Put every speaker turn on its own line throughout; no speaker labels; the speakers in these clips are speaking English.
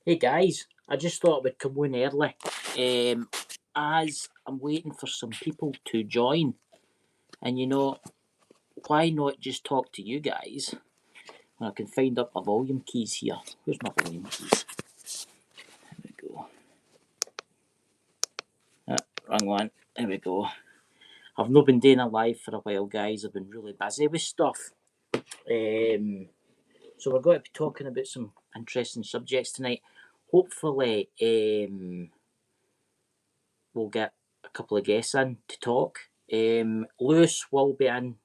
Hey guys, I just thought I would come on early as I'm waiting for some people to join. And why not just talk to you guys? I can find up my volume keys here. Where's my volume keys? There we go. Wrong one. There we go. I've not been doing a live for a while, guys. I've been really busy with stuff. So we're going to be talking about some interesting subjects tonight. Hopefully, we'll get a couple of guests in to talk. Lewis will be in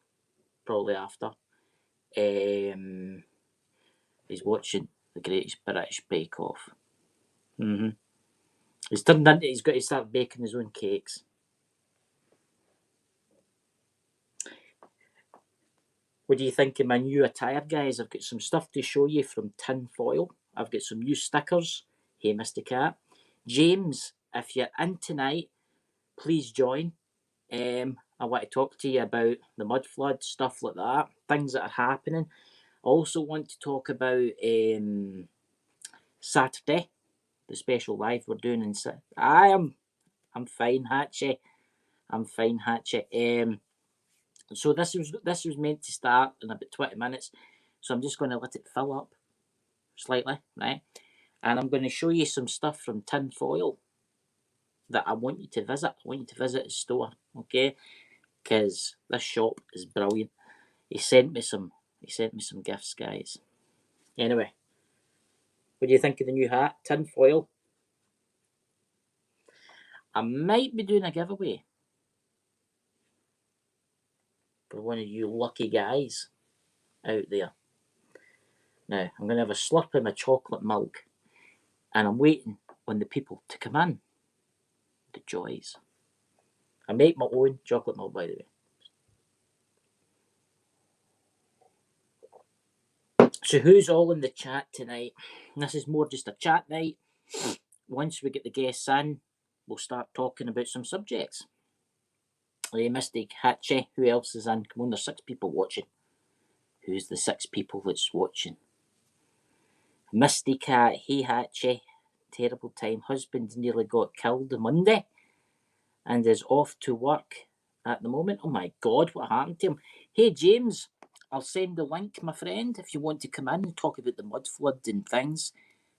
probably after. He's watching the Greatest British Bake Off. He's turned into. He's got to start baking his own cakes. What do you think of my new attire, guys? I've got some stuff to show you from tin foil. I've got some new stickers. Hey, Mr. Cat. James, if you're in tonight, please join. I want to talk to you about the mud flood, stuff like that, things that are happening. I also want to talk about Saturday, the special live we're doing in I'm fine, Hatchie. I'm fine, Hatchie. So this was meant to start in about 20 minutes, so I'm just going to let it fill up slightly, right? And I'm going to show you some stuff from tin foil that I want you to visit. I want you to visit his store, okay? Because this shop is brilliant. He sent me some gifts, guys. Anyway, what do you think of the new hat? Tin foil. I might be doing a giveaway for one of you lucky guys out there. Now, I'm going to have a slurp of my chocolate milk, and I'm waiting on the people to come in. The joys. I make my own chocolate milk, by the way. So who's all in the chat tonight? This is more just a chat night. Once we get the guests in, we'll start talking about some subjects. Mystic, Hatchie, who else is in? Come on, there's 6 people watching. Who's the 6 people that's watching? Misty Cat, hey Hatchie, terrible time. Husband nearly got killed on Monday and is off to work at the moment. Oh my God, what happened to him? Hey James, I'll send the link, my friend, if you want to come in and talk about the mud flood and things.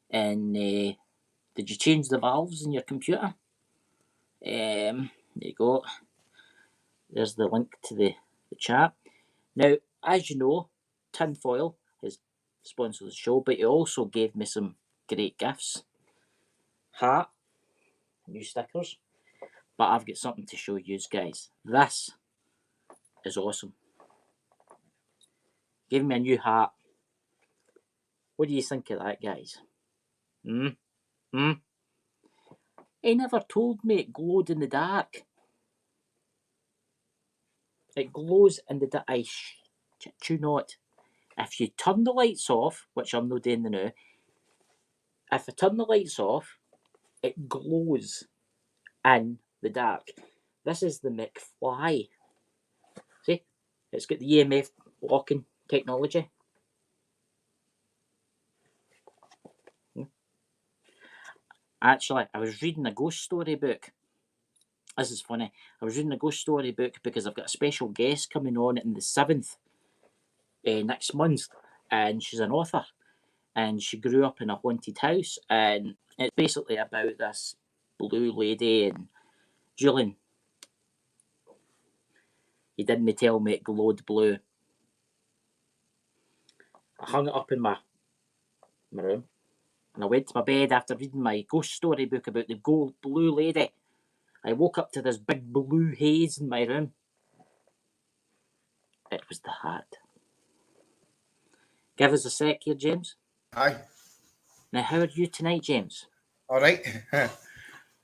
And did you change the valves in your computer? There you go. There's the link to the chat. Now, as you know, Tinfoil has sponsored the show, but he also gave me some great gifts. Hat, new stickers. But I've got something to show you guys. This is awesome. Gave me a new hat. What do you think of that, guys? He never told me it glowed in the dark. It glows in the dark. I shit you not. If you turn the lights off, which I'm not doing now, if I turn the lights off, it glows in the dark. This is the McFly. See? It's got the EMF locking technology. Actually, I was reading a ghost story book. This is funny. I was reading a ghost story book because I've got a special guest coming on the 7th next month, and she's an author, and she grew up in a haunted house, and it's basically about this blue lady. And Julian, you didn't tell me it glowed blue. I hung it up in my room, and I went to my bed after reading my ghost story book about the gold blue lady. I woke up to this big blue haze in my room. It was the hat. Give us a sec here, James.
Aye.
Now, how are you tonight, James?
All right.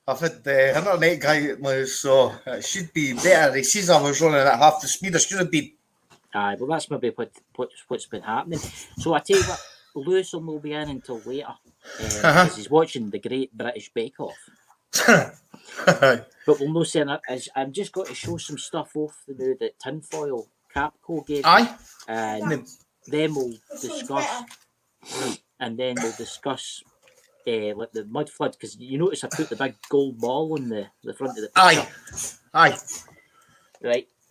I've had the internet guy, so it should be better. He says I was running at half the speed I should have been.
Aye, well, that's maybe what's been happening. So I tell you what, Lewis will not be in until later because he's watching the Great British Bake Off. But we'll no say that. I've just got to show some stuff off the tinfoil Capco gave me.
Aye.
And then we'll discuss. And then we'll discuss like the mud flood, because you notice I put the big gold ball on the front of the picture.
Aye.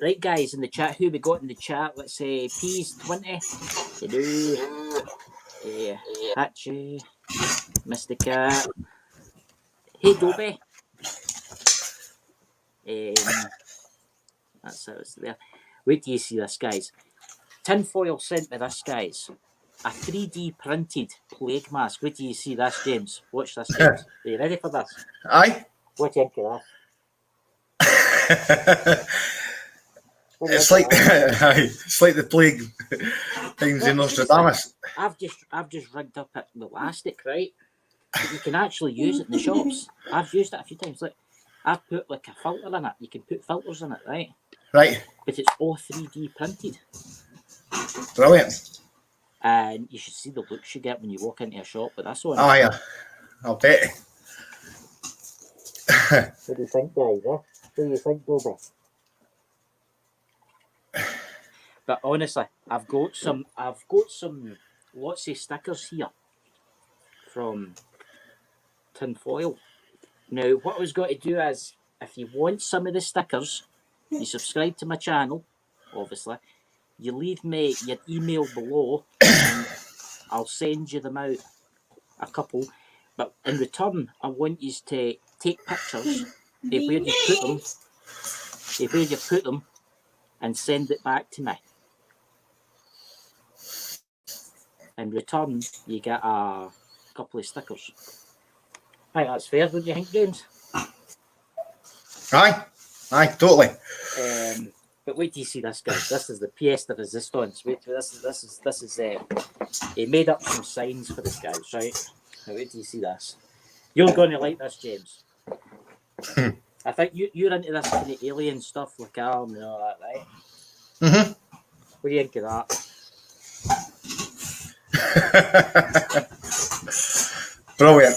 Right, guys, in the chat, who we got in the chat? Let's say Peas 20. Hatchie, Mystica. Hey, Dobie. That's how it's there. Wait till you see this, guys. Tinfoil sent me this, guys. A 3D printed plague mask. Wait till you see this, James. Watch this, James. Are you ready for this?
Aye.
What do you think of this?
It's like the plague things in Nostradamus.
I've just rigged up the elastic, right? But you can actually use it in the shops. I've used it a few times. Like I've put like a filter in it. You can put filters in it, right?
Right.
But it's all 3D printed.
Brilliant.
And you should see the looks you get when you walk into a shop with this on.
Oh yeah, I'll bet.
What do you think, guys? What do you think, Dobie? But honestly, I've got some lots of stickers here from Tinfoil. Now, what I was going to do is, if you want some of the stickers, you subscribe to my channel, obviously. You leave me your email below, and I'll send you them out, a couple. But in return, I want you to take pictures of where you put them, and send it back to me. In return, you get a couple of stickers. I think that's fair, don't you think, James?
Aye, totally.
But wait till you see this, guys. This is the pièce de résistance. Wait, this is he made up some signs for this, guys, right? Now wait till you see this. You're going to like this, James. I think you're into this kind of alien stuff, like arm and all that, right?
Mm-hmm.
What do you think of that?
Brilliant.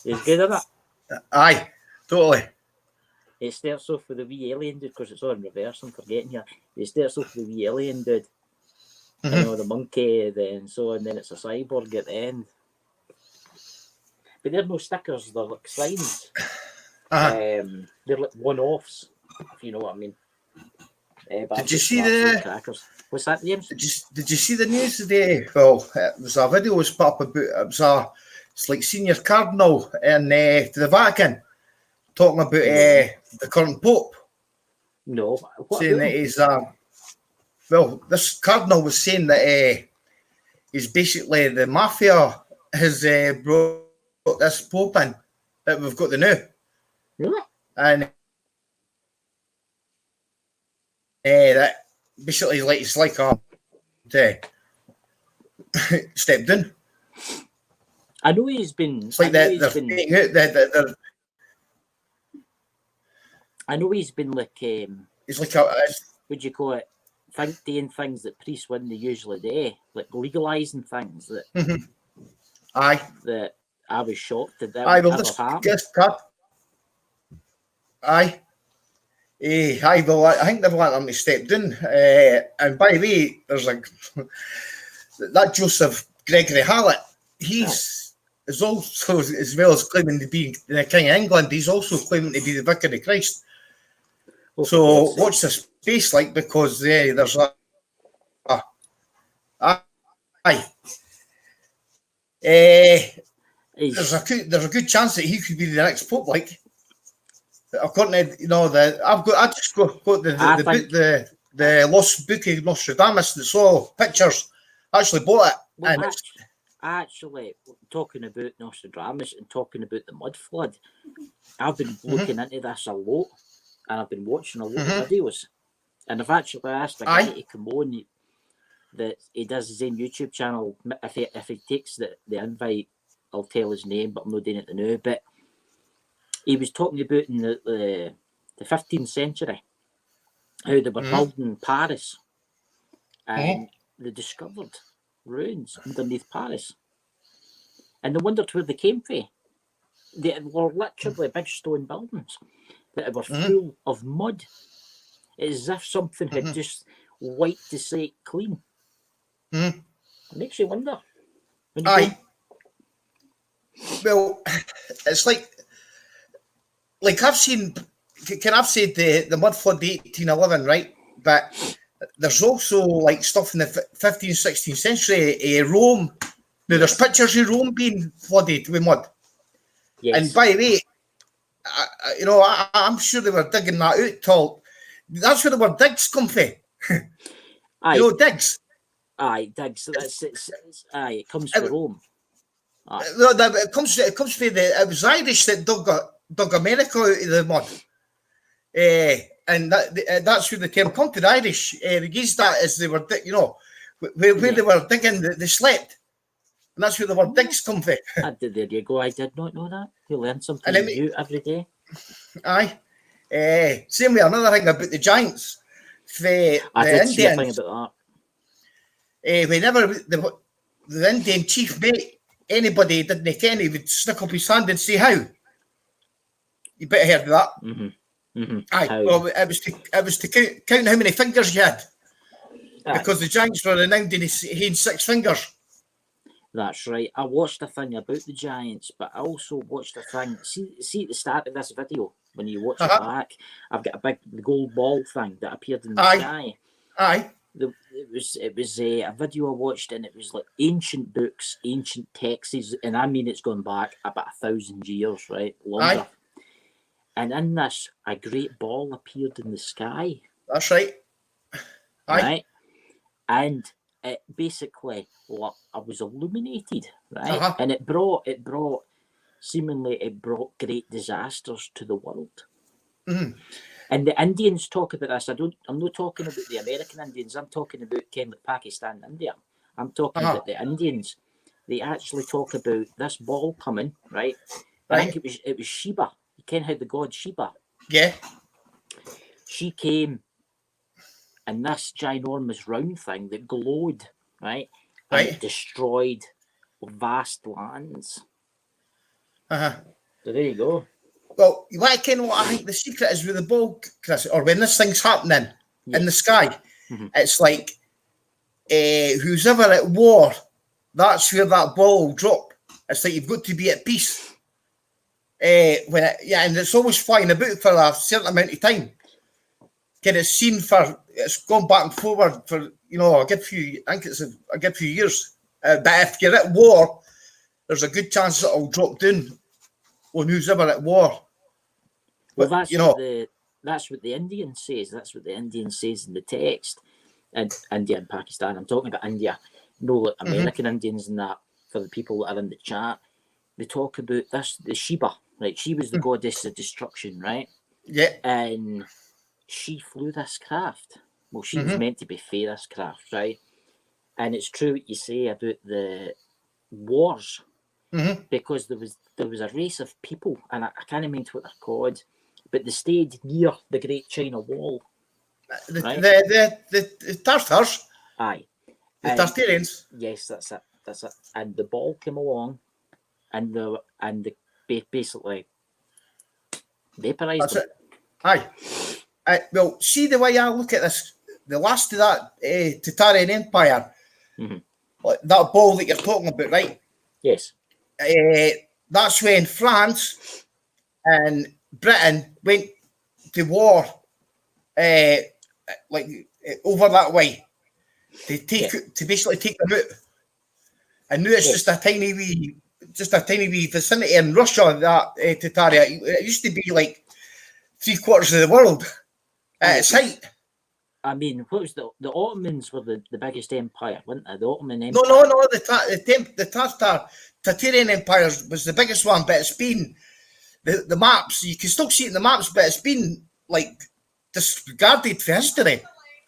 He's good at it.
Aye, totally.
It starts off with the wee alien dude, because it's all in reverse, I'm forgetting here. It starts off with the wee alien dude. Mm-hmm. You know, the monkey, then so, and then it's a cyborg at the end. But they're no stickers, they're like signs. They're like one-offs, if you know what I mean.
Did you see the
crackers? What's that, James?
Did you see the news today? Well, it was a video was put up about it's like senior cardinal in the Vatican talking about the current pope.
No,
saying that he's well, this cardinal was saying that he's basically the mafia has brought this pope in that we've got the new.
Really?
And that basically it's like stepped in.
I know he's been.
It's like I
know he's been like.
It's like
would you call it? Doing things that priests wouldn't usually do, like legalising things that.
Mm-hmm. Aye.
That I was shocked that
would
ever happen.
Aye. Aye, well, I think they've let him to step down. And by the way, there's like that Joseph Gregory Hallett. He's is also, as well as claiming to be the King of England, he's also claiming to be the Vicar of Christ. So watch this space, like, because there's there's a good chance that he could be the next pope, like. According to I just got the Lost Book of Nostradamus that's all pictures. I actually bought it.
Well, actually, talking about Nostradamus and talking about the mud flood, I've been looking into this a lot, and I've been watching a lot of videos, and I've actually asked a guy to come on that he does his own YouTube channel. If he takes the invite, I'll tell his name, but I'm not doing it now. But he was talking about in the 15th century how they were building Paris, and they discovered ruins underneath Paris, and they wondered where they came from. They were literally big stone buildings that were full of mud. It's as if something had just wiped the site clean. It makes you wonder.
Aye. Well, it's like I've seen. Can I've said the mud flood, the 1811, right? But there's also like stuff in the 15th, 16th century. Rome. Now there's
Yes.
pictures of Rome being flooded with mud. And
Yes.
by the way, I'm sure they were digging that out. Till that's where the word digs come from.
Aye.
Digs.
Aye. Digs. Aye. It comes from Rome. Aye.
No, it comes from it was Irish that dug America out of the mud. And that's where the term come to, the Irish. They used that as they were, where they were digging, they slept. And that's where the word digs come from.
There you go. I did not know that. You learn something new every day.
Aye. Same way, another thing about the Giants.
I did see a thing about
that. Whenever the Indian chief met anybody didn't ken, he would stick up his hand and say, how? You better heard of that.
Mm-hmm. Mm-hmm.
Aye.
How?
Well, it was to count how many fingers you had.
Aye.
Because the Giants were renowned in having 6 fingers.
That's right. I watched a thing about the Giants, but I also watched a thing. See at the start of this video, when you watch it back, I've got the gold ball thing that appeared in the sky.
Aye.
It was a video I watched, and it was like ancient books, ancient texts, and I mean it's gone back about 1,000 years, right? Longer. Aye. And in this, a great ball appeared in the sky.
That's right.
Aye. Right? And it basically, I was illuminated, right? And it brought great disasters to the world.
Mm-hmm.
And the Indians talk about this. I'm not talking about the American Indians. I'm talking about like Pakistan, India. I'm talking about the Indians. They actually talk about this ball coming, right? I think it was Sheba. You ken how the god Sheba?
Yeah. She
came in this ginormous round thing that glowed, right? And it destroyed vast lands. So there you go.
Well, you want to know what I think the secret is with the ball, Chris, or when this thing's happening in the sky? Mm-hmm. It's like who's ever at war, that's where that ball will drop. It's like you've got to be at peace. And it's always flying about for a certain amount of time. It's gone back and forward for a good few. I think it's a good few years. But if you're at war, there's a good chance that it'll drop down on who's ever at war.
Well, that's what the Indian says. That's what the Indian says in the text. And India and Pakistan. I'm talking about India. No, American Indians and that, for the people that are in the chat. They talk about the Sheba, right? She was the goddess of destruction, right?
Yeah.
And she flew this craft. Well, she was meant to be for this craft, right? And it's true what you say about the wars, because there was a race of people, and I can't remember what they're called, but they stayed near the Great China Wall.
The Tartars.
Aye.
The Tartarians.
Yes, that's it. And the ball came along, and the basically vaporized them.
Aye. Well, see the way I look at this, the last of that Tatarian Empire, that ball that you're talking about, right?
Yes.
That's when France and Britain went to war, over that way, to basically take them out. And now it's just a tiny wee vicinity in Russia, that Tataria. It used to be like 3/4 of the world at its height.
I mean, what was the Ottomans were the biggest empire, weren't they? The Ottoman Empire.
No. The Tatarian Empire was the biggest one, but it's been the maps. You can still see it in the maps, but it's been like disregarded for history.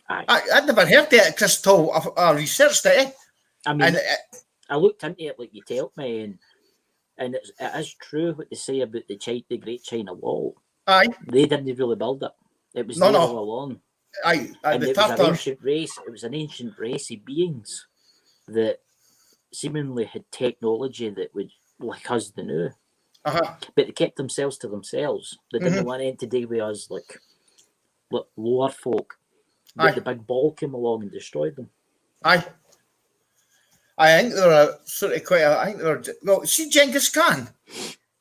I'd never heard of it, Chris, till I researched it.
I mean, I looked into it like you told me, and it is true what they say about the Great China Wall.
Aye.
They didn't really build it. It was there all along.
Aye.
And it was an ancient race. It was an ancient race of beings that seemingly had technology that would like us to know. But they kept themselves to themselves. They didn't want anything to do with us, like lower folk. But the big ball came along and destroyed them.
Aye. I think they were sort of quite. I think they were. Well, see Genghis Khan.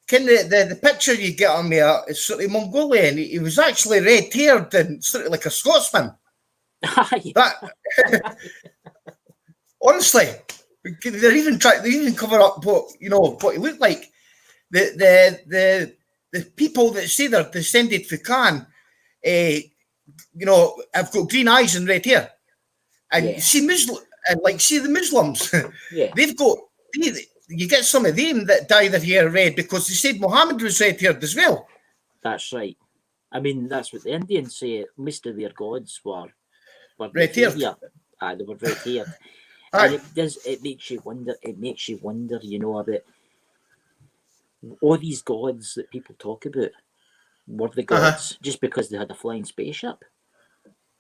Can the picture you get on there is sort of Mongolian. He was actually red haired and sort of like a Scotsman. That honestly, they're even trying. They even cover up what he looked like. The people that say they're descended from Khan, have got green eyes and red hair. And see Muslim, and like see the Muslims, they've got. You get some of them that dye their hair red because they said Muhammad was red haired as well.
That's right. I mean, that's what the Indians say. Most of their gods were
red haired.
They were red haired. And it makes you wonder. It makes you wonder, about all these gods that people talk about. Were the gods just because they had a flying spaceship?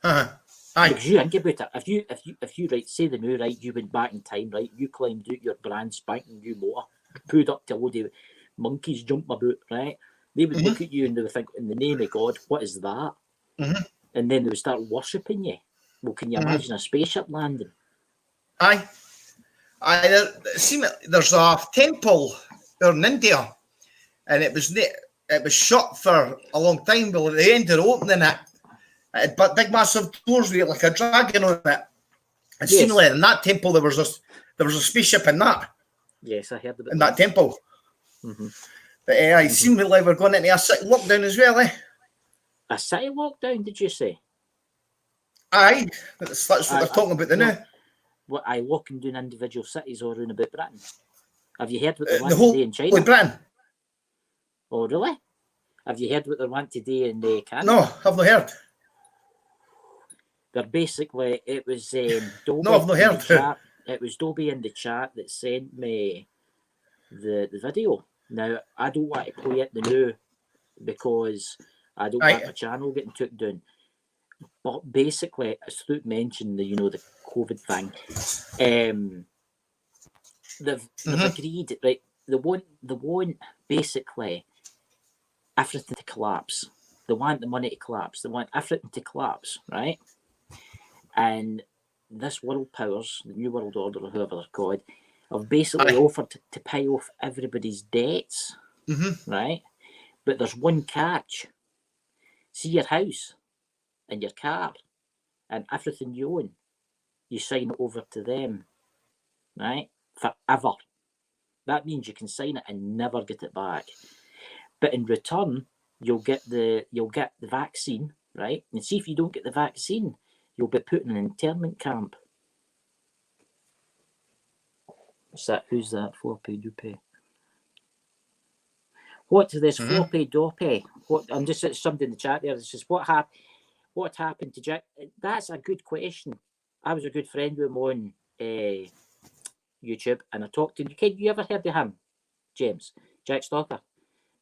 Because you think about it, if you right, say the new right, you went back in time, right, you climbed out your brand spanking new motor, pulled up to a load of monkeys jumping about, right? They would look at you and they would think, in the name of God, what is that? And then they would start worshipping you. Well, can you imagine a spaceship landing?
There's a temple in India, and it was shut for a long time. But at the end of opening it, but big massive doors with like a dragon on it. And seemingly in that temple there was a spaceship in that.
Yes, I heard about
that temple. But I seemingly we're going into a city lockdown as well, eh?
A city lockdown, did you say?
Aye, that's what they're talking about now.
What, locking down individual cities all around about Britain? Have you heard what they want today in China?
Britain.
Oh, really? Have you heard what they want today in Canada?
No, I've not heard.
They're basically, it was Dobie.
No, I've not heard.
It was Dobie in the chat that sent me the video. Now, I don't want to play it now because I don't want my channel getting took down. But basically, as Luke mentioned, the COVID thing, they've agreed, right? They want basically everything to collapse. They want the money to collapse. They want everything to collapse, right? And this world powers, the New World Order, or whoever they're called, have basically offered to pay off everybody's debts, right? But there's one catch. See your house and your car and everything you own, you sign it over to them, right? Forever. That means you can sign it and never get it back. But in return, you'll get the vaccine, right? And see if you don't get the vaccine, you'll be put in an internment camp. What's that? Who's that? Floppy Doopy. What to this Floppy Doopy? What? I'm just somebody in the chat there. It's just what happened to Jack? That's a good question. I was a good friend with him on YouTube, and I talked to him. You ever heard of him, James? Jack Stalker.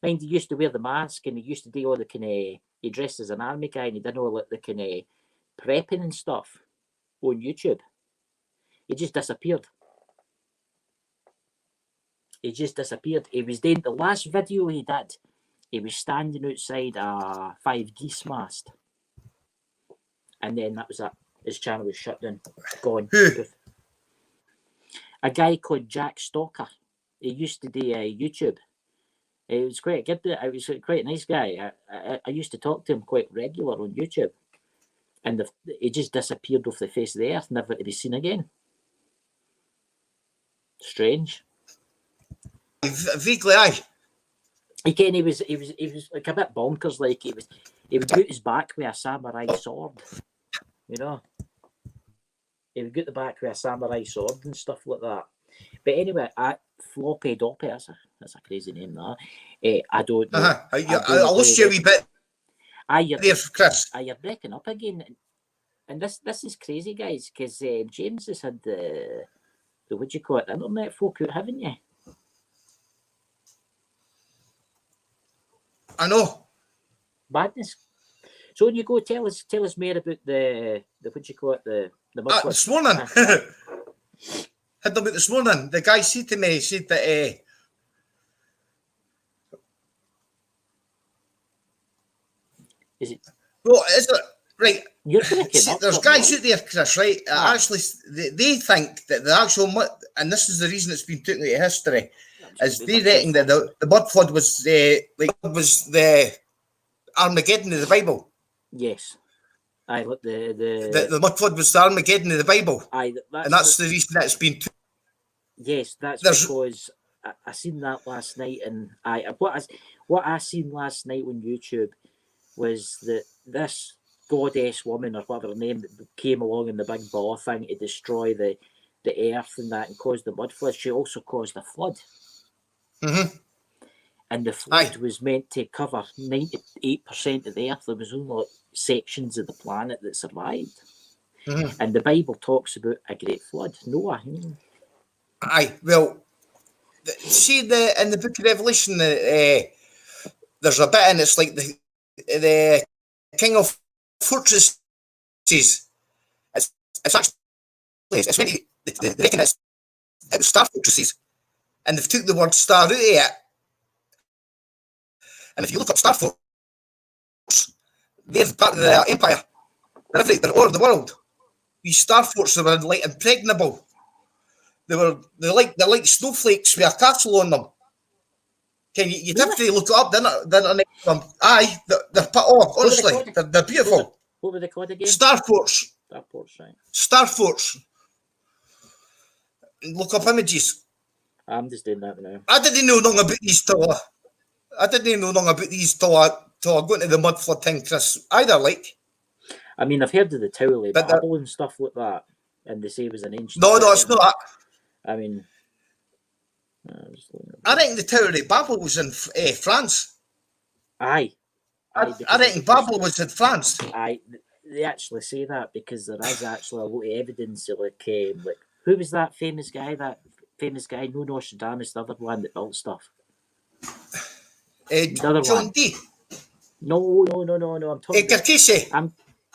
Mind, he used to wear the mask, and he used to do all the kind of. He dressed as an army guy, and he did all the kind of prepping and stuff on YouTube. He just disappeared. He was doing the last video he did. He was standing outside a 5 geese mast, and then that was it. His channel was shut down, gone. A guy called Jack Stalker. He used to do YouTube. He was quite good. He was quite a nice guy. I used to talk to him quite regular on YouTube, and he just disappeared off the face of the earth, never to be seen again. Strange.
Vaguely, aye.
Again, he was like a bit bonkers. Like he would put his back with a samurai sword. He would get the back with a samurai sword and stuff like that. But anyway, Floppy Doppy, that's a crazy name, that. I don't know.
I lost you a wee bit.
You're,
Chris.
You're breaking up again. And this is crazy, guys, because James has had the what do you call it, the internet folk out, haven't you?
I know.
Badness. So when you go, tell us more about the what do you call it, the
this morning. Had them out this morning. The guy said to me, he said that
is it?
Well, Right.
You're breaking
See,
up.
there's
something,
guys
right?
out there, Chris, right?
Aye.
Actually, they think that the actual and this is the reason it's been taken into history,
I'm just
is
gonna be
they
a bit
reckon that
careful.
the mud flood was the Armageddon of the Bible.
Yes. Aye, look,
The mud flood was the Armageddon of the Bible,
aye,
and
that's
that's the reason that it's been.
yes, that's
There's
because I seen that last night, and what I seen last night on YouTube was that this goddess woman or whatever her name came along in the big ball thing to destroy the earth and that and caused the mud flood. She also caused a flood. And the flood
aye.
was meant to cover 98% of the earth. There was only sections of the planet that survived. And the Bible talks about a great flood. Noah.
Aye. Well, see in the Book of Revelation, there's a bit and it's like the King of Fortresses. It's actually it's when they reckon it was Star Fortresses, and they've took the word star out of it. And if you look up Star Force, they're part of the Empire. They're all over the world. These Star Forces were like impregnable. They're like snowflakes with a castle on them. Can you'd have to look it up, then aye, they're honestly, they're beautiful.
What were they called again?
Star Force.
Star Force, right.
Star Force. Look up images.
I'm just doing that now.
I didn't know nothing about these till I go into the mud flood thing, Chris. Either like.
I mean, I've heard of the Tower of
But
Babel and stuff like that, and they say it was an ancient.
No, it's not that.
I mean,
I reckon the Tower of Babel was in France.
Aye.
I reckon Babel was in France.
Aye, they actually say that because there is actually a lot of evidence of like who was that famous guy? No Nostradamus, the other one that built stuff.
The other John one. D.
No. I'm talking.
Edgar Casey.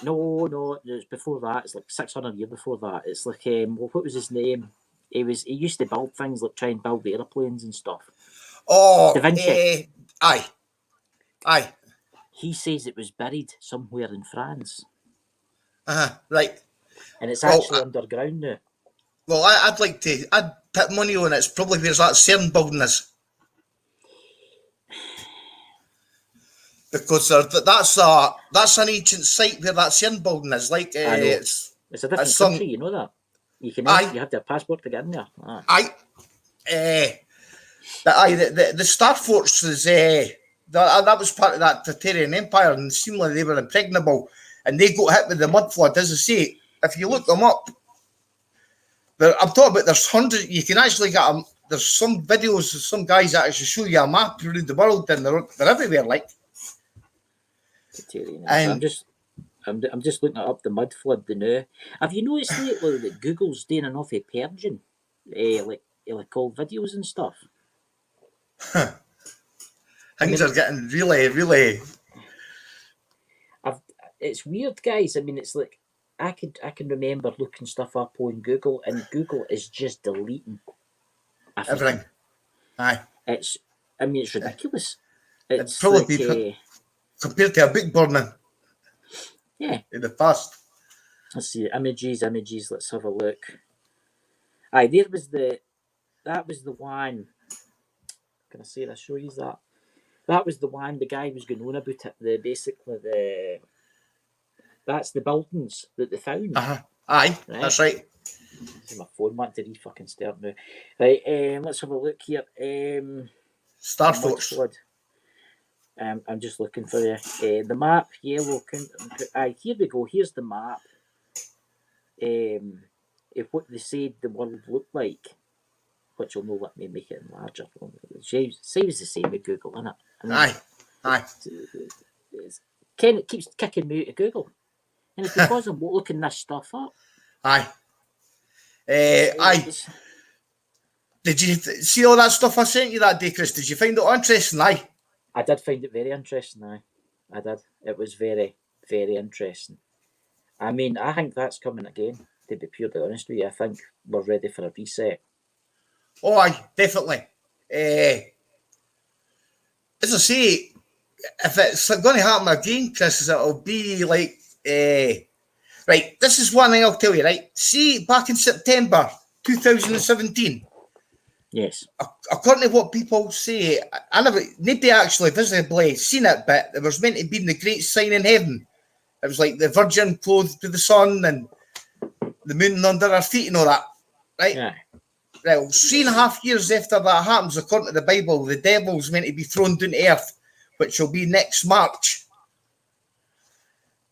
No. It's before that. It's like 600 years before that. It's like what was his name? He used to build things like try and build airplanes and stuff.
Oh,
Da Vinci.
Aye.
He says it was buried somewhere in France.
Right.
And it's actually underground now.
Well, I'd put money on it. It's probably where that CERN building is. Because that's an ancient site where that CERN building is. Like
it's a different country, you know that. You have to have a passport to get in there.
The Star Force is that was part of that Tartarian Empire, and seemingly they were impregnable, and they got hit with the mud flood. As I say, if you look them up, I'm talking about there's hundreds. You can actually get there's some videos of some guys that actually show you a map around the world, and they're everywhere. Like,
and I'm just looking up the mud flood now. Have you noticed lately that Google's doing enough of purging, like old videos and stuff?
Things are getting really.
It's weird, guys. I mean, it's like I can remember looking stuff up on Google, and Google is just deleting
everything. Aye.
It's ridiculous. It's
probably like, compared to a book burning.
Yeah.
In the past.
Let's see images. Let's have a look. Aye, that was the one. Can I say? I show you that. That was the one. The guy was going on about it. That's the buildings that they found.
Aye, right? That's right.
My phone wants to fucking start now. Right, let's have a look here.
Star Force.
I'm just looking for you. The map, yellow. Here we go. Here's the map. If what they said the world looked like, which will not let me make it larger. Saves the same with Google, isn't it?
Aye.
Ken, it keeps kicking me out of Google, and it's because I'm looking this stuff up.
Aye. Did you see all that stuff I sent you that day, Chris? Did you find it interesting? Aye.
I did find it very interesting. I did. It was very, very interesting. I mean, I think that's coming again. To be purely honest with you, I think we're ready for a reset.
Oh, aye, definitely. As I say, if it's going to happen again, Chris, it'll be like Right, this is one thing I'll tell you, right? See, back in September 2017,
Yes.
according to what people say, nobody actually visibly seen it, but there was meant to be the great sign in heaven. It was like the Virgin clothed to the sun and the moon under her feet and all that, right?
Yeah.
Right, well, 3.5 years after that happens, according to the Bible, the devil's meant to be thrown down to earth, which will be next March.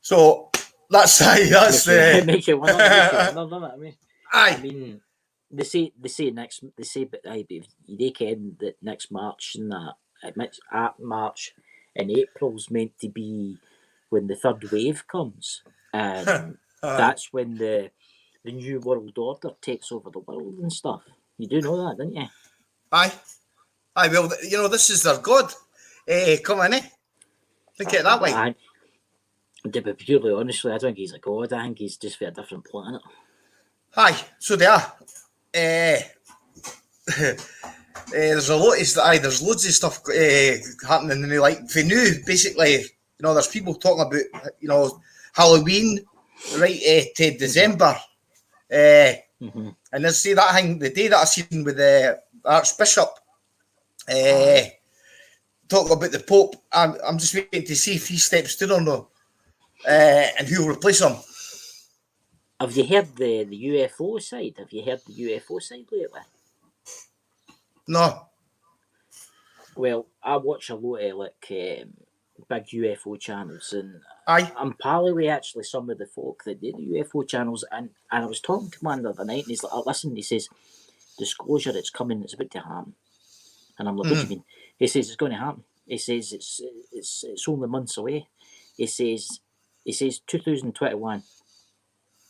So that's
It makes you wonder, doesn't it? I
aye.
mean, they say but they ken that next March and that at March and April's meant to be when the third wave comes, and that's when the new world order takes over the world and stuff. You do know that, don't you?
Aye. Well, this is their God. Come on, think it that way.
To be purely honestly, I don't think he's a god. I think he's just for a different planet.
Aye, so they are. There's a lot of there's loads of stuff happening now. Like for new, basically, there's people talking about Halloween, right to December. And they say that thing the day that I seen with the Archbishop talking about the Pope. I'm just waiting to see if he steps down or no, and who will replace him.
Have you heard the UFO side? Have you heard the UFO side lately?
No.
Well, I watch a lot of big UFO channels, and
Aye.
I'm pally with actually some of the folk that do the UFO channels, and I was talking to him the other night, and he's like, listen, he says, disclosure, it's coming, it's about to happen. And I'm like, what do you mean? He says, it's going to happen. He says, it's only months away. He says 2021,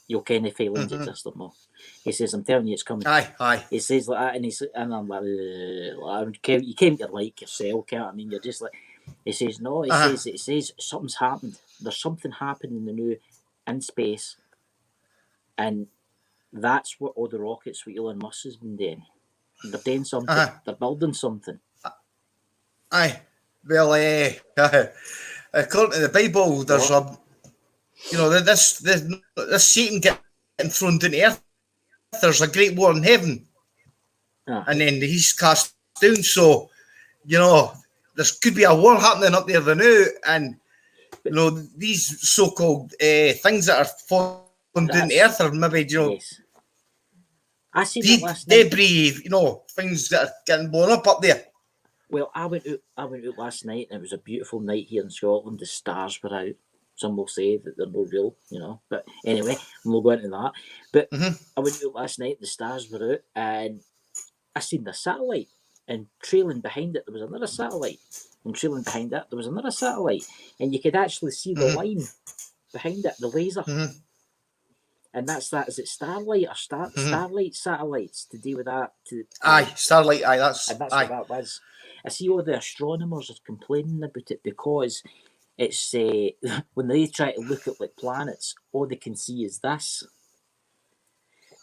you'll kind of failings exist or not. He says, I'm telling you, it's coming.
Aye.
He says like that, and I'm like, you can't get like yourself, can't I mean? You're just like, he says, no, it says something's happened. There's something happening in space, and that's what all the rockets with Elon Musk has been doing. They're doing something. They're building something.
Aye. Well, according to the Bible, there's this Satan getting thrown down to earth. There's a great war in heaven, and then he's cast down. So, there could be a war happening up there now, and these so-called things that are falling down to earth are maybe
Yes. I seen that last night.
Debris, things that are getting blown up there.
Well, I went out last night, and it was a beautiful night here in Scotland. The stars were out. Some will say that they're not real, But anyway, we'll go into that. But I went out last night, the stars were out, and I seen the satellite, and trailing behind it, there was another satellite. And trailing behind that, there was another satellite. And you could actually see the line behind it, the laser. And is it Starlight or Starlight satellites to do with that?
Starlight, that's
what that was. I see all the astronomers are complaining about it because it's when they try to look at planets, all they can see is this.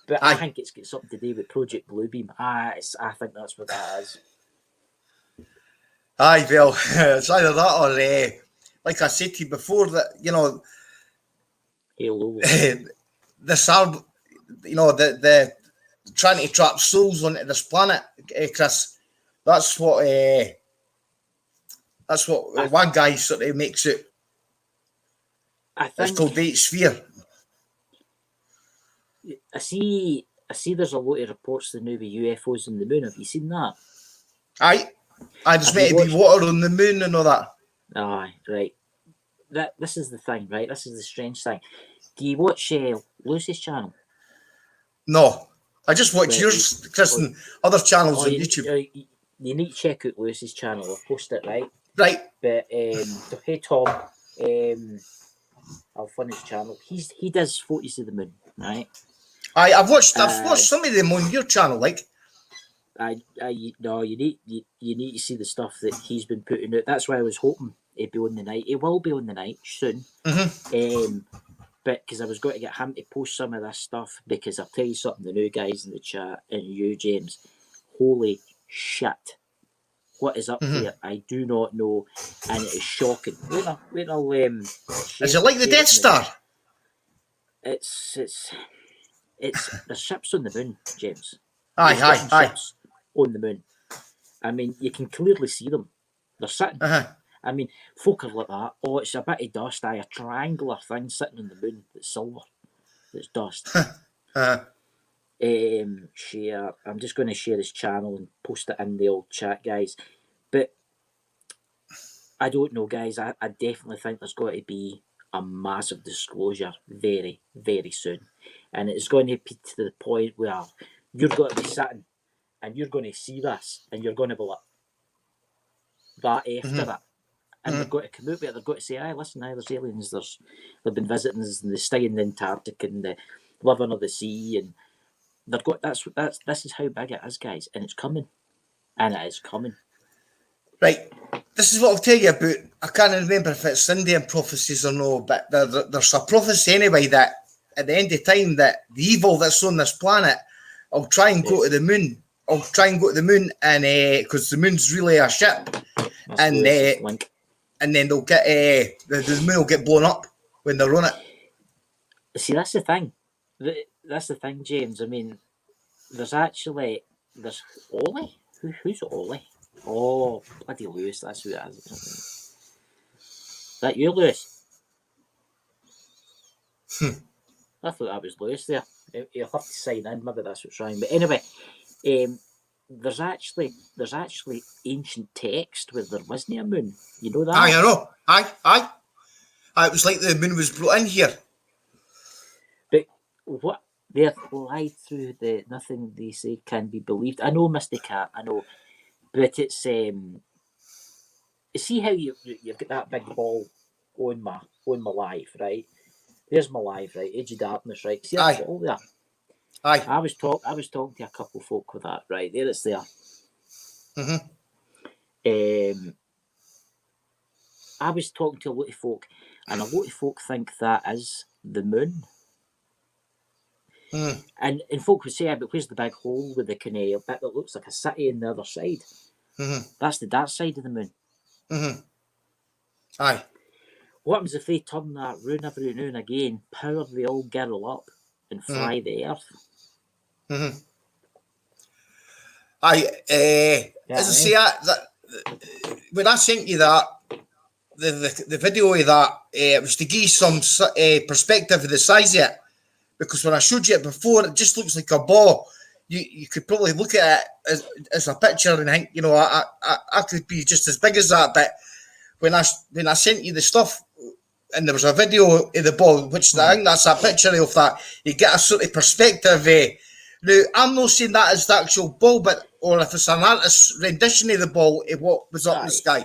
But I think it's got something to do with Project Bluebeam. I think that's what that is.
Aye, well, it's either that or, like I said to you before, that
Hello.
the trying to trap souls onto this planet, Chris. That's what one guy sort of makes it. It's called the sphere.
I see. There's a lot of reports that now with UFOs on the moon. Have you seen that?
Aye. There's meant to be water on the moon and all that.
Aye, right. This is the thing, right? This is the strange thing. Do you watch Lucy's channel?
No, I just watch yours, Chris, and other channels on YouTube.
You need to check out Lucy's channel. I'll post it, right?
Right.
But hey Tom, I'll fund his channel. He does photos of the moon, right?
I've watched some of them on your channel, like.
No, you need to see the stuff that he's been putting out. That's why I was hoping he'd be on the night. He will be on the night soon. But because I was going to get him to post some of this stuff, because I'll tell you something, the new guys in the chat and you, James, holy shit, what is up here? I do not know, and it is shocking. Wait,
is it like the Death Star?
it's there's ships on the moon, James.
Aye,
There's
aye,
fucking
aye.
ships on the moon. I mean, you can clearly see them. They're sitting. I mean, folk are like that. Oh, it's a bit of dust. A triangular thing sitting on the moon that's silver. That's dust. Share. I'm just going to share this channel and post it in the old chat, guys. But I don't know, guys. I definitely think there's got to be a massive disclosure very, very soon. And it's going to be to the point where you're going to be sitting and you're going to see this and you're going to be like, that after that. And they've got to come out with it. They've got to say, "Aye, listen, there's aliens. They've been visiting us, and they stay in the Antarctic and they live under the sea, and they've got this is how big it is, guys, and it's coming, and it is coming."
Right. This is what I'll tell you about. I can't remember if it's Indian prophecies or no, but there's a prophecy anyway that at the end of time that the evil that's on this planet will try and go to the moon. I'll try and go to the moon, and because the moon's really a ship, and then they'll get the moon will get blown up when they're on it.
See, that's the thing. That's the thing, James. I mean, there's Ollie. Who's Ollie? Oh, bloody Lewis. That's who it is. Is that you, Lewis? I thought that was Lewis there. You'll have to sign in. Maybe that's what's wrong. But anyway, there's actually ancient text where there wasn't a moon. You know that?
Aye, I know. Aye. It was like the moon was brought in here.
But what they're lied through the nothing they say can be believed. I know, Misty Cat. I know, but it's see how you've got that big ball on my live, right? There's my live, right? Edge of Darkness, right? See that ball there?
Aye.
I was talking to a couple of folk with that, right? There it's there. I was talking to a lot of folk, and a lot of folk think that is the moon. And folk would say, but where's the big hole with the canal bit that looks like a city on the other side? That's the dark side of the moon.
Aye.
What happens if they turn that round every now and again, power the old girl up, and fry the earth?
Aye. As I say, when I sent you that, the video of that, it was to give some perspective of the size of it. Because when I showed you it before, it just looks like a ball. You could probably look at it as a picture and think, I could be just as big as that. But when I sent you the stuff, and there was a video of the ball, which I think that's a picture of that, you get a sort of perspective. Now, I'm not saying that is the actual ball, or if it's an artist's rendition of the ball, of what was up in the sky.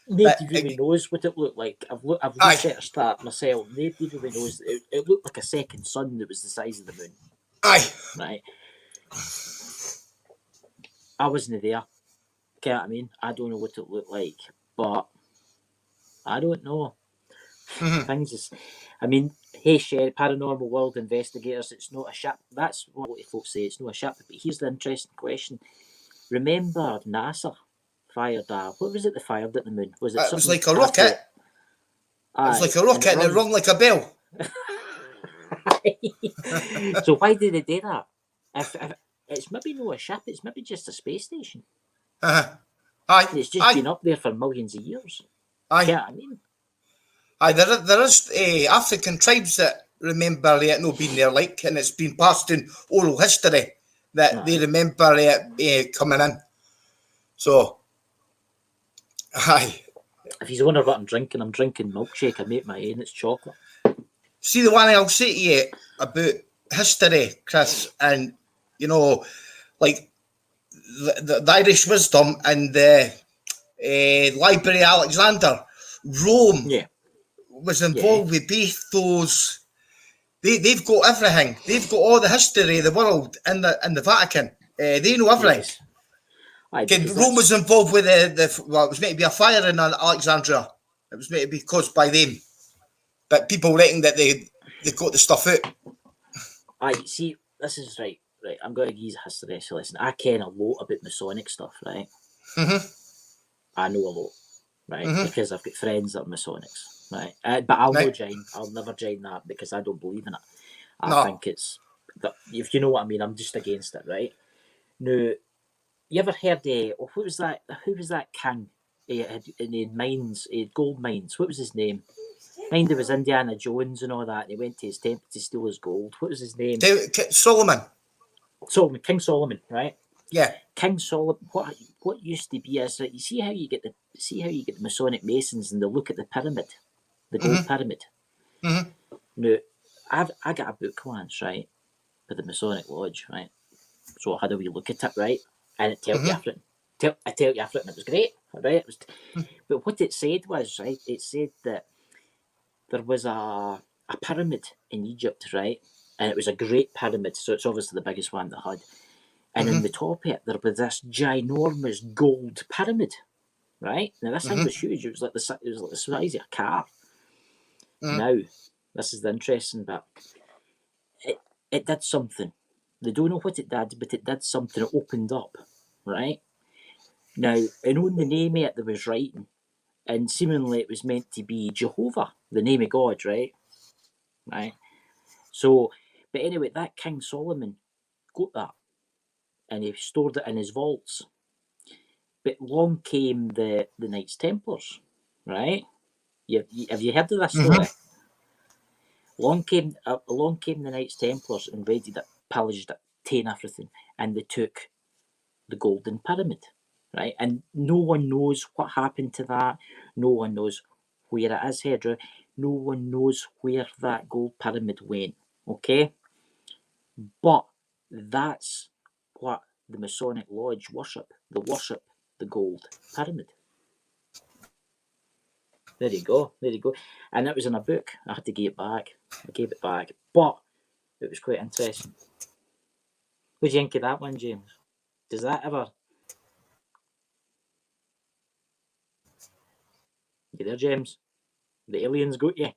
Nobody really knows what it looked like. I've researched that myself. Nobody really knows. It looked like a second sun that was the size of the moon.
Aye.
Right. I wasn't there. Get what I mean? I don't know what it looked like, but I don't know. Things is, I mean, hey, Sherry, Paranormal World Investigators, it's not a ship. That's what a lot of folks say, it's not a ship. But here's the interesting question. Remember NASA fired what was it they fired at the moon? Was it
was like a rocket. It was like a rocket and it rung like a bell.
So why did they do that? If it's maybe not a ship, it's maybe just a space station.
Aye.
It's just been up there for millions of years.
Aye.
Yeah, I mean.
Aye, there is African tribes that remember it not being there, like, and it's been passed in oral history that they remember it coming in. So, aye.
If you wonder what I'm drinking milkshake. I make my own, it's chocolate.
See, the one I'll say to you about history, Chris, and, like, the Irish wisdom and the Library of Alexander, Rome was involved with both those. They've got everything. They've got all the history of the world in the Vatican. They know everything. Yes. Rome was involved with it was meant to be a fire in Alexandria. It was meant to be caused by them. But people reckon that they got the stuff out.
See, this is right. I'm going to give you a history. So listen, I care a lot about Masonic stuff, right? I know a lot, right? Because I've got friends that are Masonics, right? But I'll not join. I'll never join that because I don't believe in it. I
No.
think it's, if you know what I mean, I'm just against it, right? Now, you ever heard what was that? Who was that king? He had mines, he had gold mines. What was his name? Mind there was Indiana Jones and all that, and he went to his temple to steal his gold. What was his name?
Solomon.
Solomon, King Solomon, right?
Yeah.
King Solomon. What used to be is that you see how you get the Masonic Masons and they look at the pyramid, the gold pyramid.
Mm-hmm.
Now, I got a book once, right, for the Masonic Lodge, right? So I had a wee look at it, right, and it told you everything. I tell you everything. It was great, right? It was, but what it said was, right, it said that there was a pyramid in Egypt, right, and it was a great pyramid, so it's obviously the biggest one they had. And in the top of it, there was this ginormous gold pyramid, right? Now this thing was huge. It was like the size of a car. Now, this is the interesting bit. It did something. They don't know what it did, but it did something. It opened up, right? Now, and on the name of it, there was writing, and seemingly it was meant to be Jehovah, the name of God, right? Right. So, but anyway, that King Solomon got that, and he stored it in his vaults. But long came the Knights Templars, right? Have you heard of this story? Along came the Knights Templars, invaded it, pillaged it, taken everything, and they took the Golden Pyramid, right? And no one knows what happened to that. No one knows where it is, Hedra. No one knows where that gold pyramid went, okay? But that's what the Masonic Lodge worship. They worship the gold pyramid. There you go. And it was in a book. I had to give it back. I gave it back. But it was quite interesting. What do you think of that one, James? Does that ever... You there, James? The aliens got you?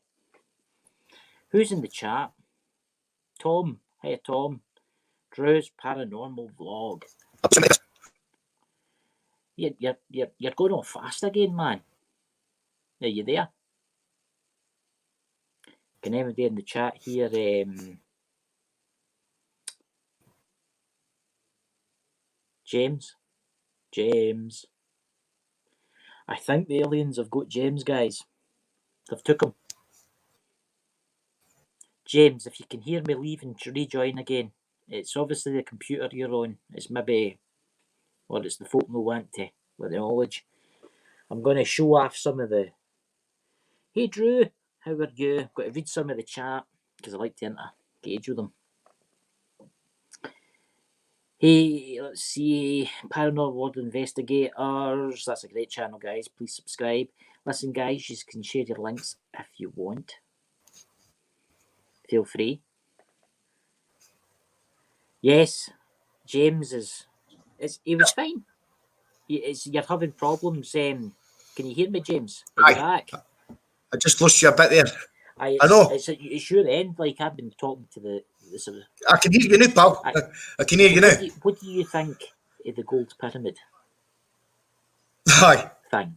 Who's in the chat? Tom. Hey, Tom. Drew's paranormal vlog. You're going on fast again, man. Are you there? Can anybody in the chat hear James? James. I think the aliens have got James, guys. They've took him. James, if you can hear me leave and rejoin again, it's obviously the computer you're on. It's maybe, or it's the folk no want to, with the knowledge. I'm going to show off some of the... Hey Drew, how are you? Got to read some of the chat, because I like to engage with them. Hey, let's see, Paranormal World Investigators, that's a great channel, guys. Please subscribe. Listen, guys, you can share your links if you want. Feel free. Yes, James he was fine. You're having problems. Can you hear me, James? Are you back?
I just lost you a bit there.
I
know.
It's your end. Like, I've been talking to the
I can hear you now, pal. I can hear you now.
What do you think of the gold pyramid
Aye.
thing?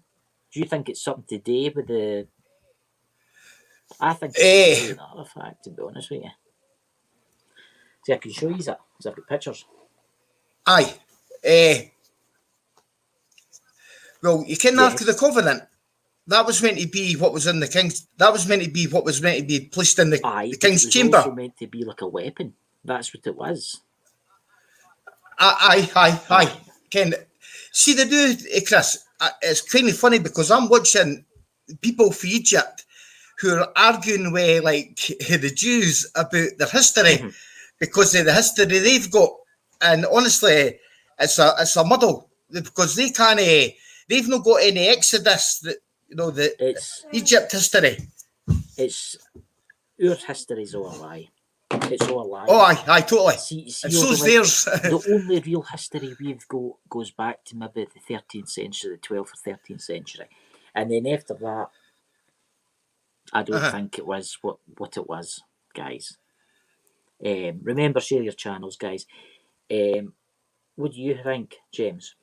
Do you think it's something to do with the... I think it's an artifact, to be honest with you. See, I can show you that, because I've got pictures.
Aye. Well, you can Ark of the Covenant. That was meant to be what was in the King's... That was meant to be what was meant to be placed in the King's chamber.
It was also meant to be like a weapon. That's what it was.
Aye. Ken, see, they do, Chris, it's kind of funny because I'm watching people from Egypt who are arguing with, like, the Jews about their history because of the history they've got. And honestly, it's a muddle because they can't... They've not got any Exodus, it's Egypt history.
It's... Our history's all a lie. It's all a lie.
Oh, aye, totally.
See,
and so's theirs.
The only real history we've got goes back to maybe the 13th century, the 12th or 13th century. And then after that, I don't think it was what it was, guys. Remember, share your channels, guys. What do you think, James?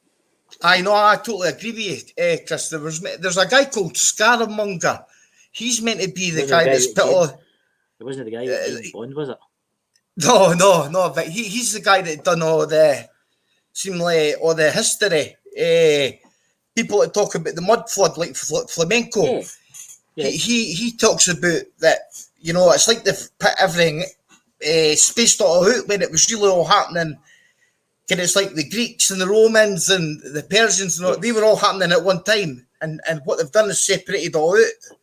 I know, I totally agree with you, Chris. There's a guy called Scaramounger. He's meant to be the guy that's put all...
It wasn't the guy who was Bond, was it?
No. But he's the guy that done all the seemingly all the history. People that talk about the mud flood, like flamenco.
Yeah. Yes.
He talks about that. You know, it's like they've put everything spaced all out when it was really all happening. And it's like the Greeks and the Romans and the Persians and all, they were all happening at one time. And what they've done is separated all out.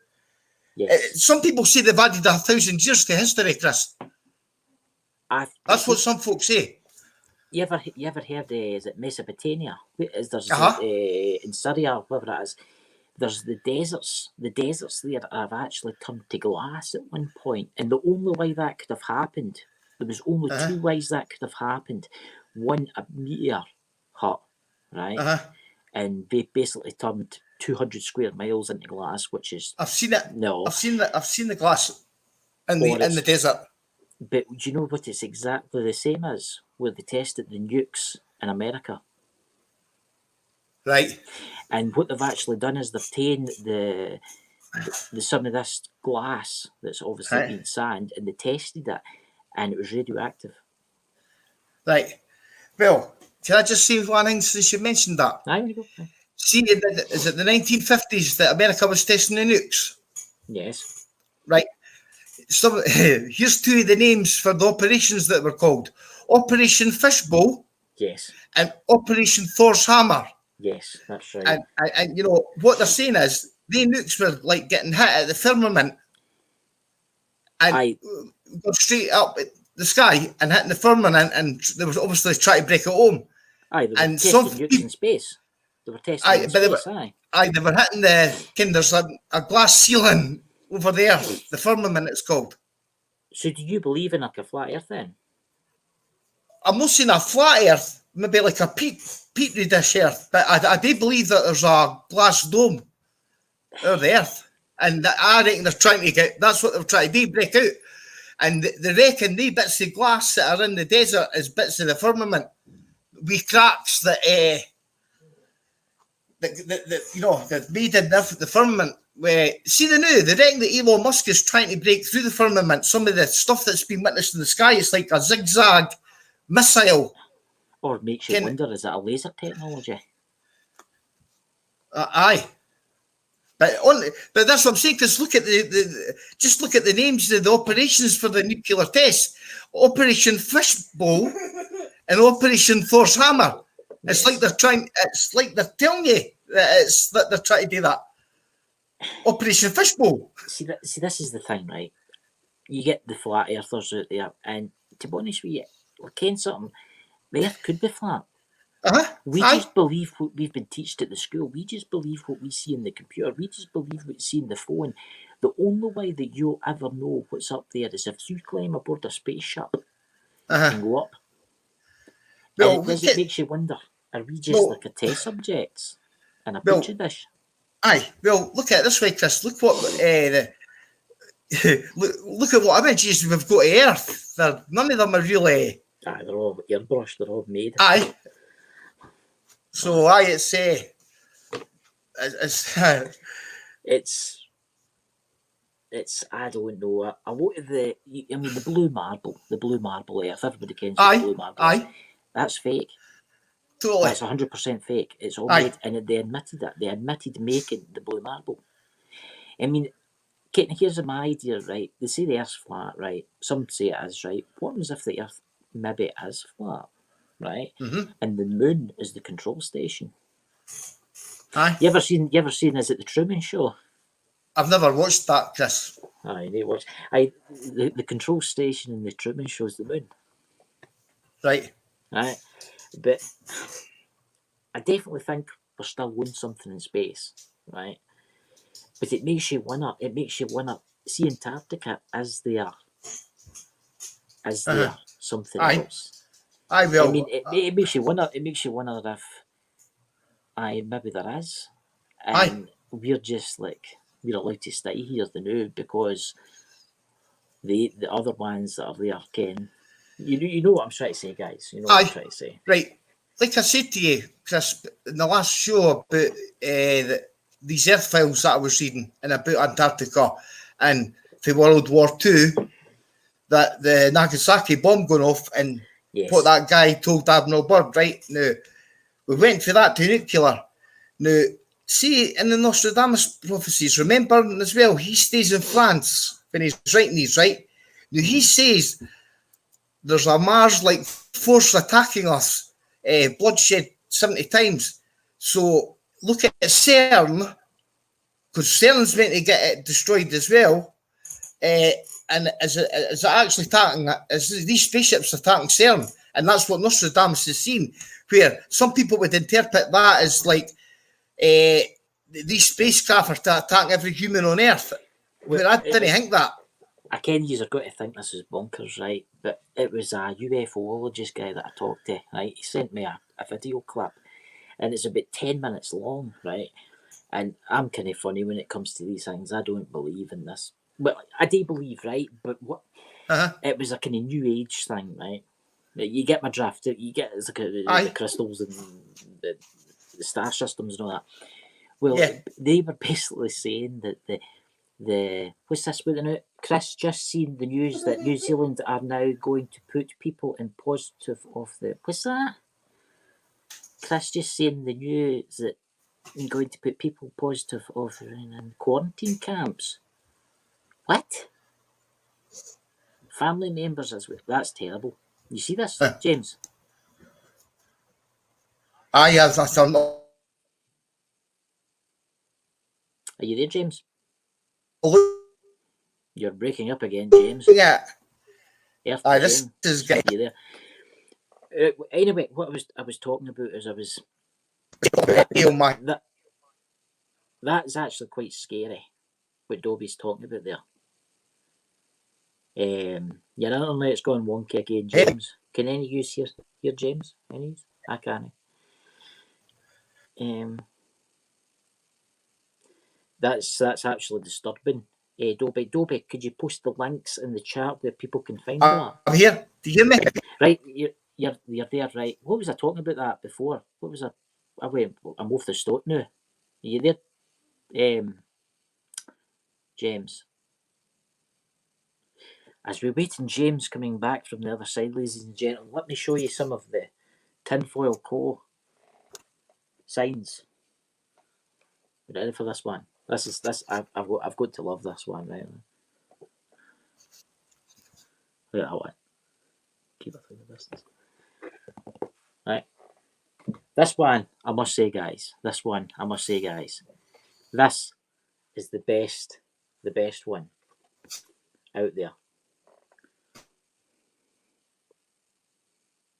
Yes.
Some people say they've added 1,000 years to history, Chris. That's what some folks say.
You ever heard? Is it Mesopotamia? There's in Syria, whatever it is. There's the deserts. The deserts there have actually turned to glass at one point, and the only way that could have happened, there was only two ways that could have happened. One, a meteor hit, right, and they basically turned 200 square miles into glass, which is
I've seen it.
No,
I've seen the glass in the desert.
But do you know what it's exactly the same as where they tested the nukes in America?
Right.
And what they've actually done is they've taken the some of this glass that's obviously been sand, and they tested it, and it was radioactive.
Right. Well, can I just say one thing since you mentioned that?
Aye, go.
See, is it the 1950s that America was testing the nukes?
Yes.
Right. Here's two of the names for the operations that were called: Operation Fishbowl.
Yes.
And Operation Thor's Hammer.
Yes, that's right.
And you know what they're saying is the nukes were like getting hit at the firmament and go straight up at the sky and hitting the firmament, and they were obviously trying to break it home.
They were testing nukes in space. They were testing in space.
They were hitting there's a glass ceiling over the earth, the firmament it's called.
So do you believe in like a flat earth then?
I'm not saying a flat earth, maybe like a petri dish earth, but I do believe that there's a glass dome over the earth. And I reckon they're trying to that's what they're trying to do, break out. And they reckon the bits of glass that are in the desert is bits of the firmament with cracks that made in the firmament. See they reckon that Elon Musk is trying to break through the firmament. Some of the stuff that's been witnessed in the sky is like a zigzag missile.
Or makes you wonder, is it a laser technology?
Aye. But that's what I'm saying, because look at just look at the names of the operations for the nuclear test. Operation Fishbowl and Operation Thor's Hammer. Yes. It's like they're telling you that they're trying to do that. Operation Fishbowl.
See, this is the thing, right? You get the flat earthers out there, and to be honest with you, we're saying something. The earth could be flat. We just believe what we've been taught at the school. We just believe what we see in the computer. We just believe what we see in the phone. The only way that you'll ever know what's up there is if you climb aboard a spaceship and go up. Well, it makes you wonder, are we just like a test subjects in a petri dish?
Aye. Well, look at it this way, Chris. Look what look at what images we've got of Earth. None of them are really.
Aye, they're all airbrushed. They're all made.
Aye. So it's
I don't know. A lot of the blue marble Earth. Everybody can see the blue marble.
Aye.
That's fake.
Totally.
That's 100% fake. It's all made, and they admitted that. They admitted making the blue marble. I mean, here's my idea, right? They say the Earth's flat, right? Some say it is, right? What happens if the Earth maybe is flat, right?
Mm-hmm.
And the moon is the control station.
Aye.
You ever seen? Is it the Truman Show?
I've never watched that, Chris.
Aye, they watch. The control station in the Truman Show is the moon.
Right.
Right. But I definitely think we're still doing something in space, right? But it makes you wonder. See, Antarctica, is there something else?
I will.
I mean, it makes you wonder. It makes you wonder if, maybe there is, and we're just like we're allowed to stay here now because the other ones that are there can. You know what I'm trying to say, guys. You know what I'm trying to say.
Right. Like I said to you, Chris, in the last show about these earth files that I was reading and about Antarctica and for World War II, that the Nagasaki bomb going off and
Yes.
what that guy told Admiral Byrd, right? Now, we went for that to nuclear. Now, see, in the Nostradamus prophecies, remember as well, he stays in France when he's writing these, right? Now, he says there's a Mars-like force attacking us, bloodshed 70 times. So, look at CERN, because CERN's meant to get it destroyed as well. And is it actually attacking? Is these spaceships attacking CERN? And that's what Nostradamus has seen. Where some people would interpret that as like these spacecraft are attacking every human on Earth. Well, I didn't think that.
I ken you're got to think this is bonkers, right? But it was a UFOologist guy that I talked to, right? He sent me a video clip, and it's about 10 minutes long, right? And I'm kind of funny when it comes to these things. I don't believe in this. Well, I do believe, right? But what? It was a kind of new age thing, right? You get my draft. You get it's like the crystals and the star systems and all that. Well, they were basically saying that the what's this with the new? Chris just seen the news that New Zealand are now going to put people in positive of the what's that? Chris just saying the news that they're going to put people positive of in quarantine camps. What? Family members as well. That's terrible. You see this, James?
Yeah, that's not.
Are you there, James? You're breaking up again, James.
Yeah.
This is good. You there? Anyway, what I was talking about is that's actually quite scary. What Dobie's talking about there. Your internet's gone wonky again, James. Can any of you hear James? Any? I can't. That's actually disturbing. Dobie, could you post the links in the chat where people can find that?
I'm here. Do you hear me?
Right, you're there, right? What was I talking about that before? What was I'm off the stop now. Are you there, James? As we wait on James coming back from the other side, ladies and gentlemen, let me show you some of the tinfoil co signs. Ready for this one? I've got to love this one, right? Look at that one. Keep it through the distance. Right. This one, I must say, guys. This is the best one out there.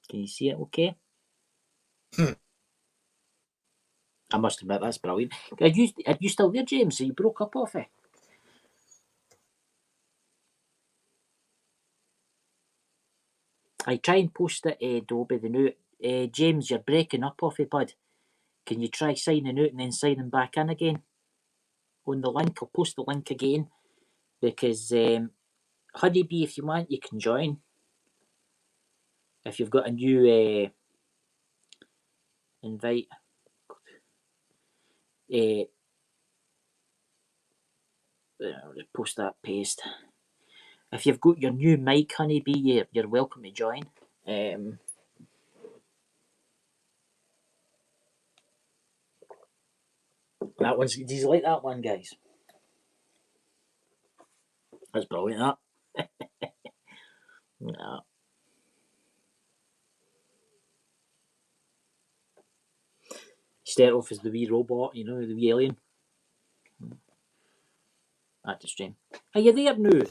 Can you see it okay? I must admit, that's brilliant. Are you still there, James? Are you broke up off it? I try and post it, Dobie, the new. James, you're breaking up off it, bud. Can you try signing out and then signing back in again? On the link, I'll post the link again. Because, Honeybee, if you want, you can join. If you've got a new invite. I'll just post that paste. If you've got your new mic, Honeybee, you're welcome to join. That one's. Do you like that one, guys? That's brilliant, that. Yeah. Start off as the wee robot, the wee alien. That's the stream. Are you there now?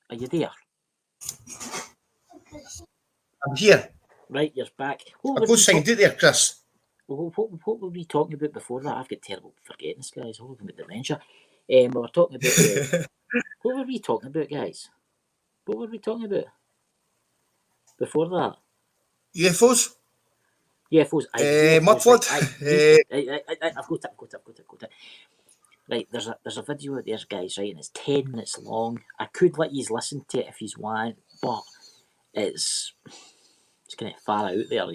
Are you there?
I'm here.
Right, you're back.
I'll go signed out there, Chris.
What were we talking about before that? I've got terrible forgetting, guys. I'm looking at dementia. We were talking about... what were we talking about, guys? What were we talking about before that?
UFOs?
UFOs.
Mudflood?
I've got it. Right, there's a video out there, guys, right, and it's 10 minutes long. I could let you listen to it if you want, but it's kind of far out there,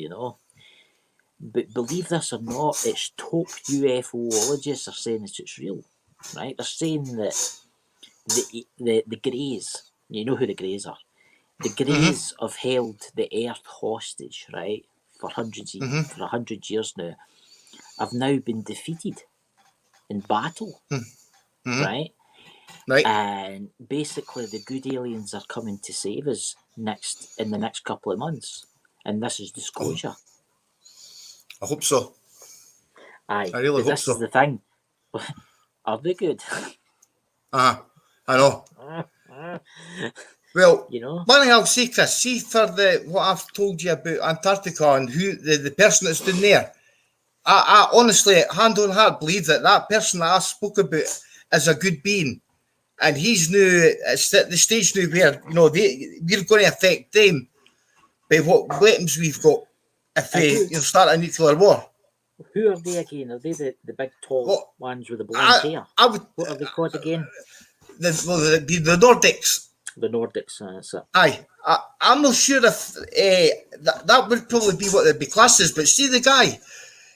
But believe this or not, it's top UFOologists are saying it's real, right? They're saying that the Greys, you know who the Greys are, The Greys have held the Earth hostage, right, for for 100 years now, have now been defeated in battle, right?
Right.
And basically, the good aliens are coming to save us in the next couple of months, and this is disclosure.
I hope so.
Aye,
I really
but
hope
this is
so.
the thing. Are they good?
I know. Well, one thing I'll say, Chris, see for what I've told you about Antarctica and who the person that's down there, I honestly, hand on heart, believe that person that I spoke about is a good being. And he's now, it's at the stage now where, we're going to affect them by what weapons we've got if we start a nuclear war.
Who are they again? Are they the big tall ones with the blonde hair? What are they called again?
The Nordics.
The Nordics, that's it.
Aye. I'm not sure if that would probably be what they'd be classed as, but see the guy,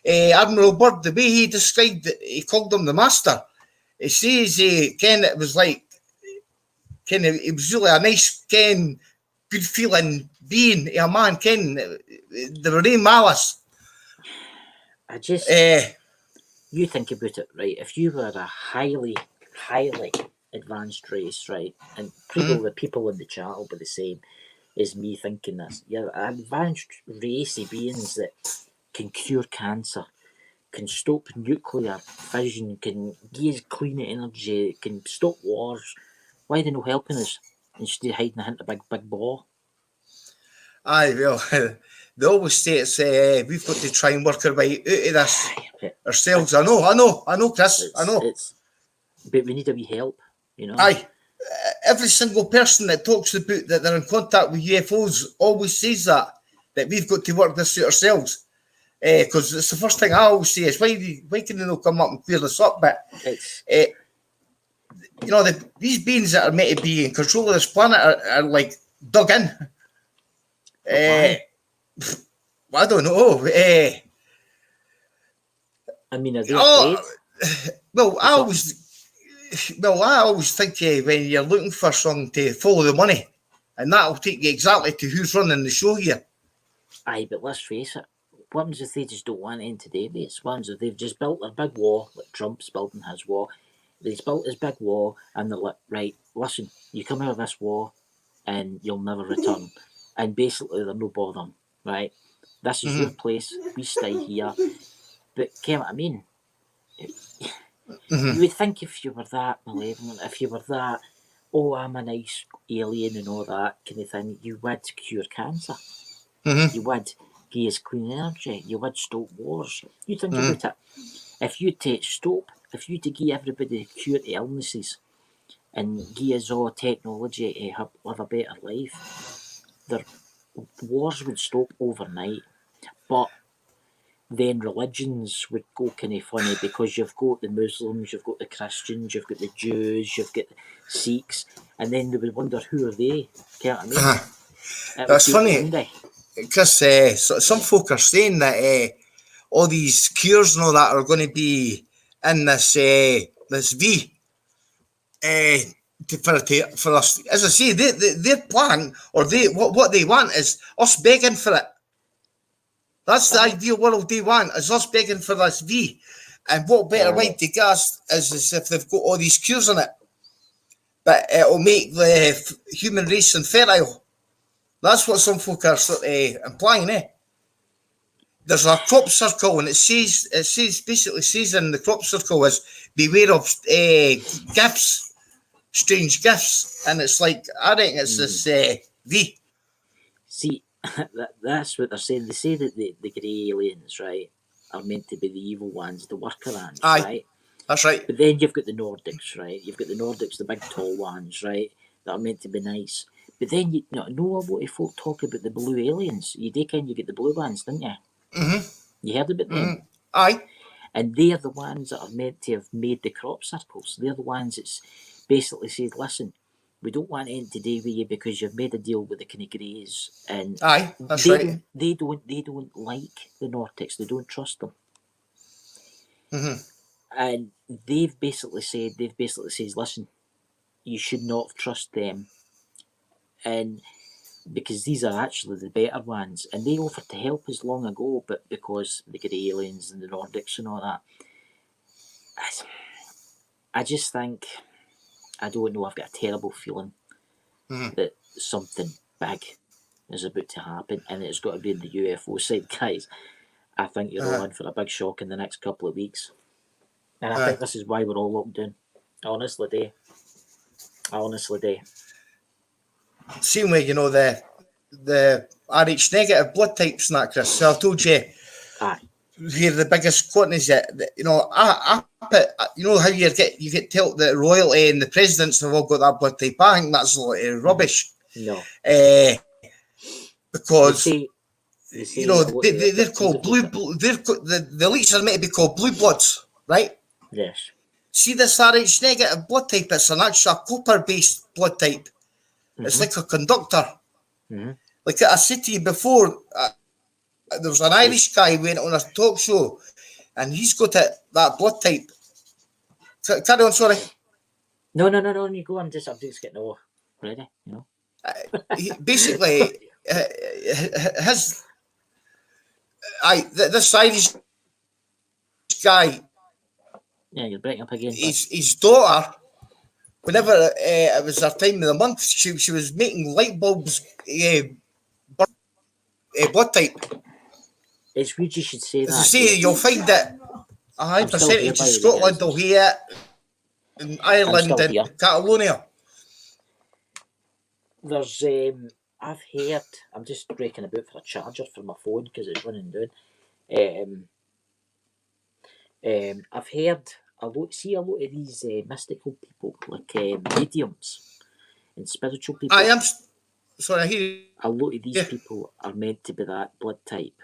Admiral Byrd, the way he described it, he called him the master. He says, Ken, it was like, Ken, it was really a nice, Ken, good feeling being a man, Ken. There were no malice.
You think about it, right? If you were a highly, highly advanced race, right, and the people in the chat will be the same as me thinking this. You're advanced race of beings that can cure cancer, can stop nuclear fission, can give us clean energy, can stop wars. Why are they not helping us instead of hiding behind a big ball?
Aye, well, they always say it's we've got to try and work our way out of this ourselves. I know, Chris. I know.
But we need a wee help,
Aye. Every single person that talks about that they're in contact with UFOs always says that we've got to work this out ourselves. Because it's the first thing I always say is why can they not come up and clear this up? But these beings that are meant to be in control of this planet are like dug in. I don't know.
I mean, are they afraid?
Well, I always think when you're looking for something to follow the money, and that'll take you exactly to who's running the show here.
Aye, but let's face it. What happens if they just don't want anything to do with it? What happens if they've just built their big wall, like Trump's building his wall? He's built his big wall, and they're like, right, listen, you come out of this wall, and you'll never return. And basically, they're no bothering, right? This is your place. We stay here. But, you know what I mean? You would think if you were that malevolent, if you were that, oh, I'm a nice alien and all that kind of thing, you would cure cancer. You would give us clean energy. You would stop wars. You think about it. If you to give everybody cure to illnesses and give us all technology to live a better life, the wars would stop overnight. But then religions would go kind of funny because you've got the Muslims, you've got the Christians, you've got the Jews, you've got the Sikhs, and then they would wonder who are they? You know what I mean?
That's funny, because some folk are saying that all these cures and all that are going to be in this V. For us, as I say, their plan or what they want is us begging for it. That's the ideal world they want, is us begging for this V. And what better way to get us is if they've got all these cures in it. But it'll make the human race infertile. That's what some folk are sort of implying, There's a crop circle, and it basically says in the crop circle is beware of gifts, strange gifts. And it's like, I think it's this V.
See, that's what they're saying. They say that the grey aliens, right, are meant to be the evil ones, the worker ants, right?
That's right.
But then you've got the Nordics, right? You've got the Nordics, the big tall ones, right, that are meant to be nice. But then you know what if folk talk about the blue aliens. You get the blue ones, didn't you? You heard about them?
Aye.
And they're the ones that are meant to have made the crop circles. They're the ones that's basically said, listen, we don't want anything to do with you because you've made a deal with the kind of greys. And
that's right.
They don't like the Nordics. They don't trust them. And they've basically said, listen, you should not trust them. And because these are actually the better ones, and they offered to help us long ago, but because they get the aliens and the Nordics and all that, I just think, I don't know, I've got a terrible feeling that something big is about to happen, and it's got to be in the UFO side, guys. I think you're all in for a big shock in the next couple of weeks, and I think this is why we're all locked down. I honestly do.
Same way, you know, the RH negative blood types and that, Chris. So I've told you, here the biggest quantities that, you know, I put, you know how you get told that royalty and the presidents have all got that blood type. I think that's a lot of rubbish.
No.
Because
you
know they're called blue. The elites are meant to be called blue bloods, right?
Yes.
See this RH negative blood type. It's an actual copper-based blood type. It's like a conductor. Like I said to you before, there was an Irish guy who went on a talk show, and he's got that blood type. Carry on, sorry.
No. You go. I'm just getting all ready. You know.
Basically, this Irish guy.
Yeah, you're breaking up again.
His daughter, whenever it was her time of the month, she was making light bulbs, blood type.
It's weird you should say that.
As I say, you'll find that a high percentage of Scotland will hear it, in Ireland and Catalonia.
There's, I've heard, I'm just breaking about for a charger for my phone because it's running down. I've heard a lot of these mystical people, like mediums and spiritual people.
I am sorry, I hear you.
A lot of these people are meant to be that blood type.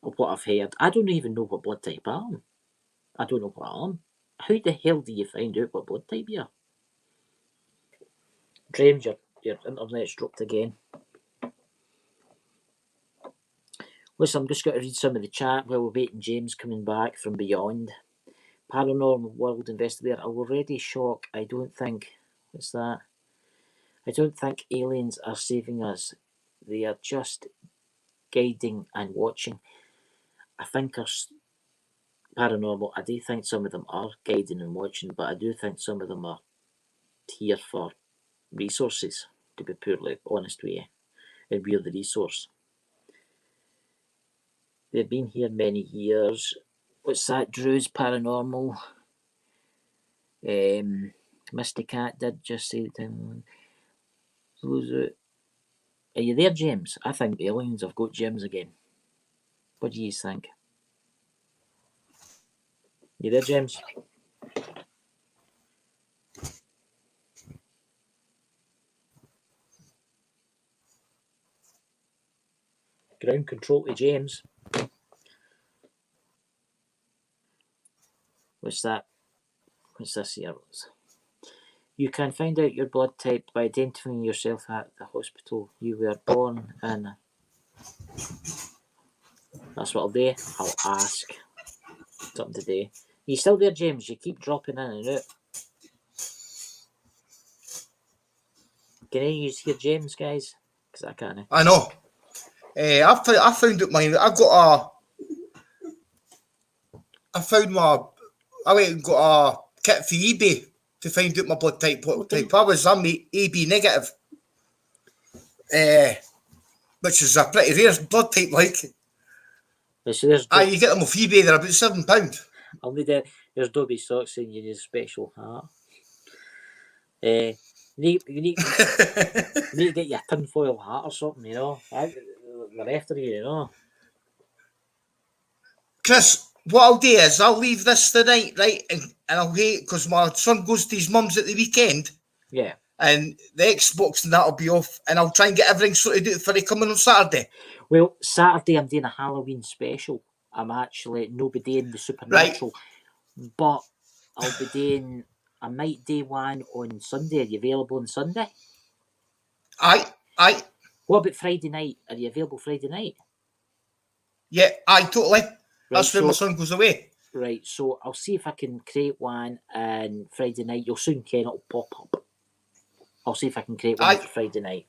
Of what I've heard, I don't even know what blood type I am. I don't know what I am. How the hell do you find out what blood type you are? James, your internet's dropped again. Listen, I'm just going to read some of the chat while we're waiting James coming back from beyond. Paranormal World Investigator, already shocked. I don't think aliens are saving us. They are just guiding and watching. I think paranormal, I do think some of them are guiding and watching, but I do think some of them are here for resources, to be purely honest with you, and we're the resource. They've been here many years. What's that? Drew's Paranormal. Misty Cat did just say that. Are you there, James? I think the aliens have got James again. What do you think? You there, James? Ground control to James. What's that? What's this here? You can find out your blood type by identifying yourself at the hospital you were born in. That's what I'll do. I'll ask something today. Are you still there, James? You keep dropping in and out. Can you hear James, guys? Because I can't.
I know. I found out mine. I went and got a kit for eBay to find out my blood type. What type I was? I'm AB negative, which is a pretty rare blood type. Like,
so
you get them off eBay. They're about £7.
I'll need it. There's Dobby Socks saying you need a special hat. You need to get your tinfoil hat or something, you know. They're after you, you know.
Chris, what I'll do is I'll leave this tonight, right? And I'll wait because my son goes to his mum's at the weekend.
Yeah.
And the Xbox and that'll be off. And I'll try and get everything sorted out for he coming on Saturday.
Well, Saturday I'm doing a Halloween special. I'm actually nobody in the Supernatural. Right. But I'll be doing, I might do one on Sunday. Are you available on Sunday?
Aye.
What about Friday night? Are you available Friday night?
Yeah, totally.
Right,
that's when my son goes away.
Right, so I'll see if I can create one, and Friday night you'll soon ken it'll pop up. I'll see if I can create one
Aye.
for Friday night.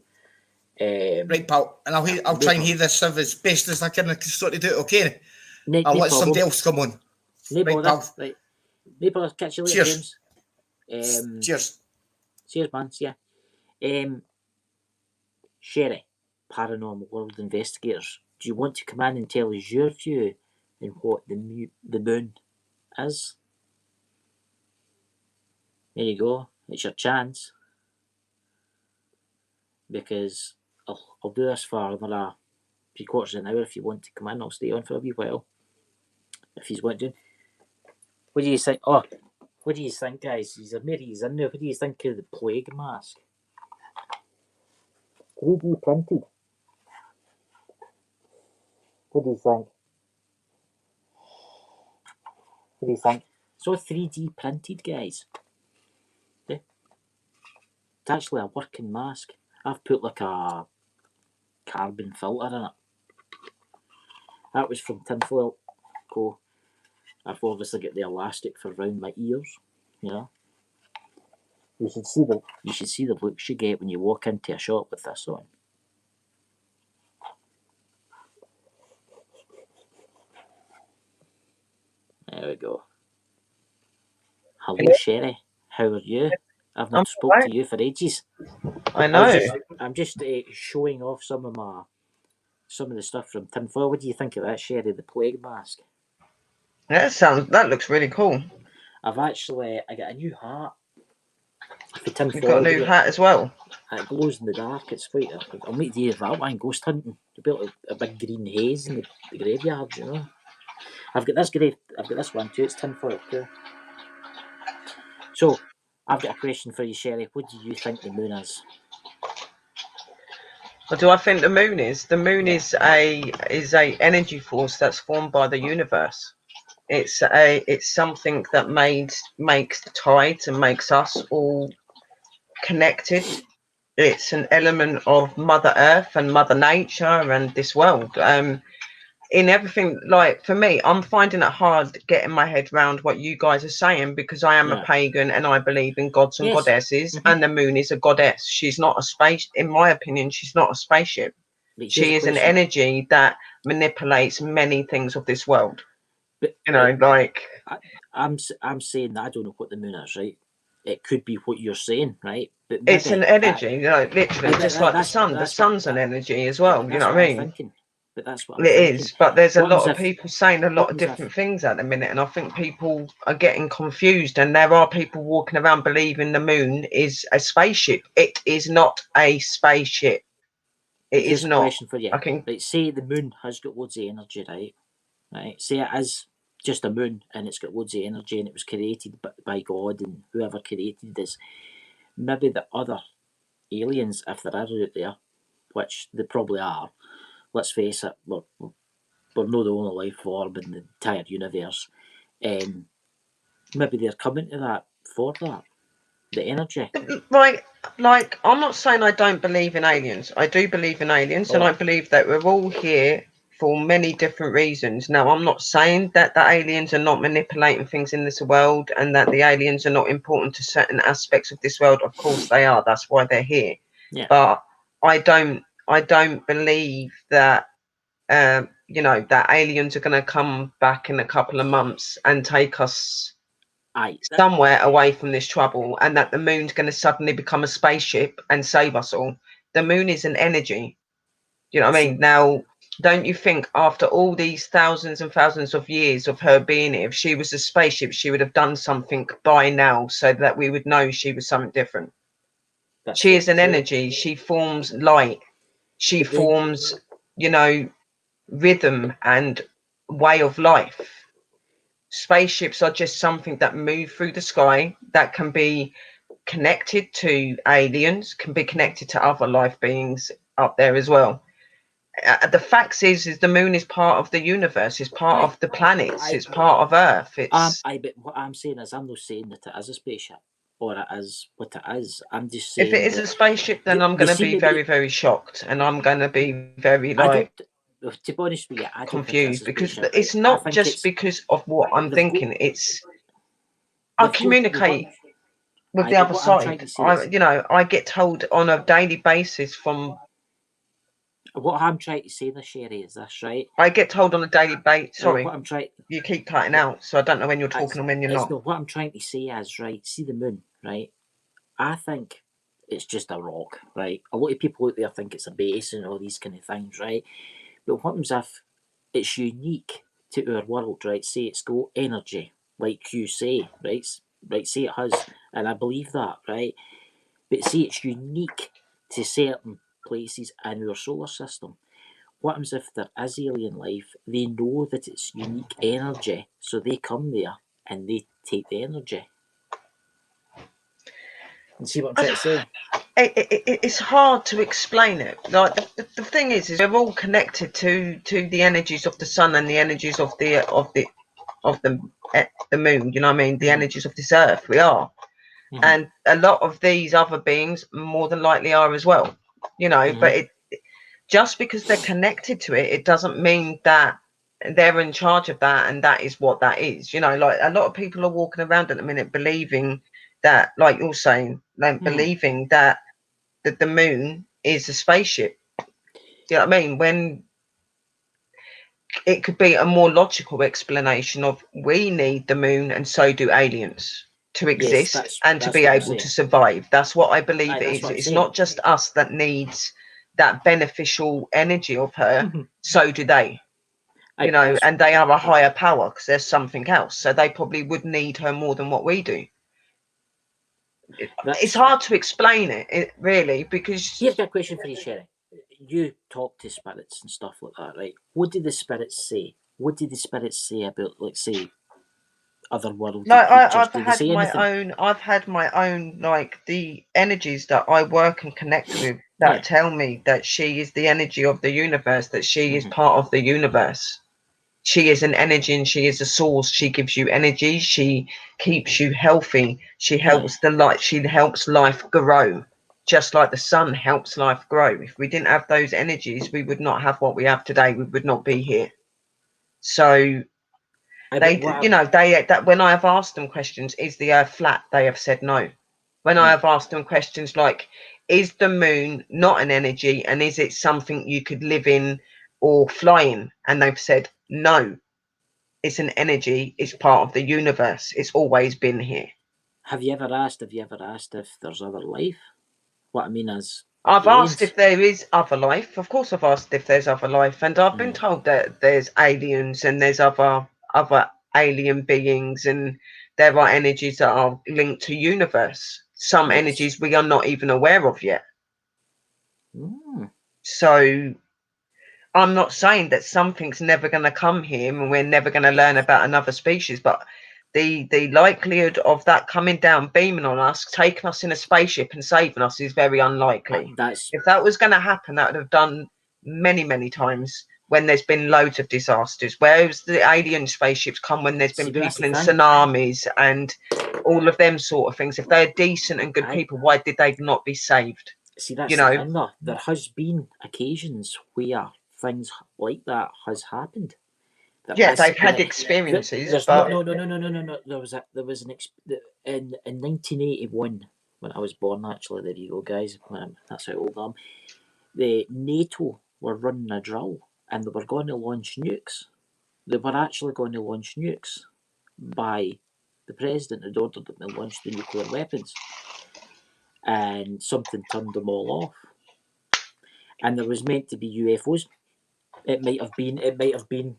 Right, pal. And I'll try and hear this as best as I can sort of do it, okay? I'll let somebody else come on.
No
Right,
bother.
pal.
Right. No bother. Catch you later,
Cheers.
James.
Cheers.
Cheers, man. See ya. Sherry, Paranormal World Investigators, do you want to come in and tell us your view on what the moon is? There you go. It's your chance. Because I'll do this for another 3/4 of an hour if you want to come in. I'll stay on for a wee while. If you want to. What do you think? Oh, what do you think, guys? Mary's in there. What do you think of the plague mask? 3D printed. What do you think? What do you think? So 3D printed, guys. Yeah. It's actually a working mask. I've put like a carbon filter in it. That was from tinfoil. Cool. I've obviously got the elastic for around my ears. You know. You should see the looks you get when you walk into a shop with this on. There we go. Hello, Sherry. How are you? I've not spoke to you for ages.
I know.
I'm just showing off some of the stuff from tinfoil. What do you think of that, Sherry? The plague mask.
That looks really cool.
I got a new hat. For tinfoil.
You've got a new hat as well.
It glows in the dark. It's quite. I'll make you that one ghost hunting. You built a big green haze in the graveyard. You know. I've got this one too. It's tinfoil too. So, I've got a question for you, Sherry. What do you think the moon is?
What do I think the moon is? The moon is a energy force that's formed by the universe. It's something that makes the tides and makes us all connected. It's an element of Mother Earth and Mother Nature and this world. In everything, like for me, I'm finding it hard getting my head around what you guys are saying because I am a pagan and I believe in gods and goddesses, and the moon is a goddess. She's not a space, in my opinion, she's not a spaceship. She is an energy that manipulates many things of this world. But, you know, like
I'm saying that I don't know what the moon is, right? It could be what you're saying, right? But
it's an energy, you know, literally, just like the sun. The sun's an energy as well. You know what I mean?
But that's what I'm
thinking.
It
is, but there's a lot of people saying a lot of different things at the minute, and I think people are getting confused. And there are people walking around believing the moon is a spaceship. It is not a spaceship. It is not.
Question for you. Like, say the moon has got loads of energy, right? Right. Say it is just a moon and it's got loads of energy and it was created by God and whoever created this. Maybe the other aliens, if there are out there, which they probably are. Let's face it, we're not the only life form in the entire universe. Maybe they're coming to that for that. The energy.
Right, like I'm not saying I don't believe in aliens. I do believe in aliens, and I believe that we're all here for many different reasons. Now, I'm not saying that the aliens are not manipulating things in this world and that the aliens are not important to certain aspects of this world. Of course they are. That's why they're here.
Yeah.
But I don't believe that you know, that aliens are going to come back in a couple of months and take us somewhere away from this trouble, and that the moon's going to suddenly become a spaceship and save us all. The moon is an energy. You know what I mean? Now, don't you think after all these thousands and thousands of years of her being here, if she was a spaceship, she would have done something by now so that we would know she was something different? She is an energy. She forms light. She forms, you know, rhythm and way of life. Spaceships are just something that move through the sky, that can be connected to aliens, can be connected to other life beings up there as well. The fact is the moon is part of the universe, is part of the planets, it's part of Earth. It's
but what I'm saying is, I'm not saying that it is a spaceship or it is what it is. I'm just saying,
if it is a spaceship, then I'm going to be very, very shocked, and I'm going to be very like,
to be honest with you, I don't
confused, because
spaceship,
it's not just because of what I'm thinking. It's I communicate. with the other side. I get told on a daily basis from.
What I'm trying to say, Sherry, is this, right?
I get told on a daily basis. Sorry,
what I'm trying.
You keep cutting out, so I don't know when you're talking and when you're not.
No, what I'm trying to say is, right, see the moon, right? I think it's just a rock, right? A lot of people out there think it's a base and all these kind of things, right? But what happens if it's unique to our world, right? Say it's got energy, like you say, right? Right, say it has, and I believe that, right? But say it's unique to certain places in our solar system. What happens if there is alien life? They know that it's unique energy, so they come there and they take the energy. And see what I'm trying to say?
It's hard to explain it. Like the thing is we're all connected to the energies of the sun and the energies of the moon. You know what I mean? The energies of this earth. We are, and a lot of these other beings more than likely are as well. You know, but just because they're connected to it, it doesn't mean that they're in charge of that and that is what that is. You know, like a lot of people are walking around at the minute believing that, like you're saying, believing that the moon is a spaceship. You know what I mean? When it could be a more logical explanation of we need the moon and so do aliens to exist and to be able to survive. That's what I believe it is. It's not just us that needs that beneficial energy of her, so do they. You know, and they are a higher power because there's something else. So they probably would need her more than what we do. It's hard to explain it really, because
here's a question for you, Sherry. You talk to spirits and stuff like that, right? What did the spirits say? What did the spirits say about, like, say, otherworldly creatures?
I've had my own, like, the energies that I work and connect with that tell me that she is the energy of the universe, that she is part of the universe. She is an energy and she is a source. She gives you energy. She keeps you healthy. She helps the light. She helps life grow, just like the sun helps life grow. If we didn't have those energies, we would not have what we have today. We would not be here. So that when I have asked them questions, is the earth flat? They have said no. When I have asked them questions like, is the moon not an energy and is it something you could live in or fly in? And they've said no, it's an energy, it's part of the universe, it's always been here.
Have you ever asked if there's other life? What I mean is,
I've asked if there is other life. Of course I've asked if there's other life, and I've been told that there's aliens and there's other alien beings, and there are energies that are linked to universe. Some energies we are not even aware of yet. So I'm not saying that something's never going to come here and we're never going to learn about another species, but the likelihood of that coming down, beaming on us, taking us in a spaceship and saving us is very unlikely. If that was going to happen, that would have done many, many times when there's been loads of disasters. Whereas the alien spaceships come when there's been people in tsunamis and all of them sort of things. If they're decent and good people, why did they not be saved?
See, that's the thing, though. There has been occasions where things like that has happened.
They've had experiences.
No. There was in 1981 when I was born. Actually, there you go, guys. That's how old I am. The NATO were running a drill, and they were going to launch nukes. They were actually going to launch nukes by the president had ordered them to launch the nuclear weapons, and something turned them all off. And there was meant to be UFOs. It might have been.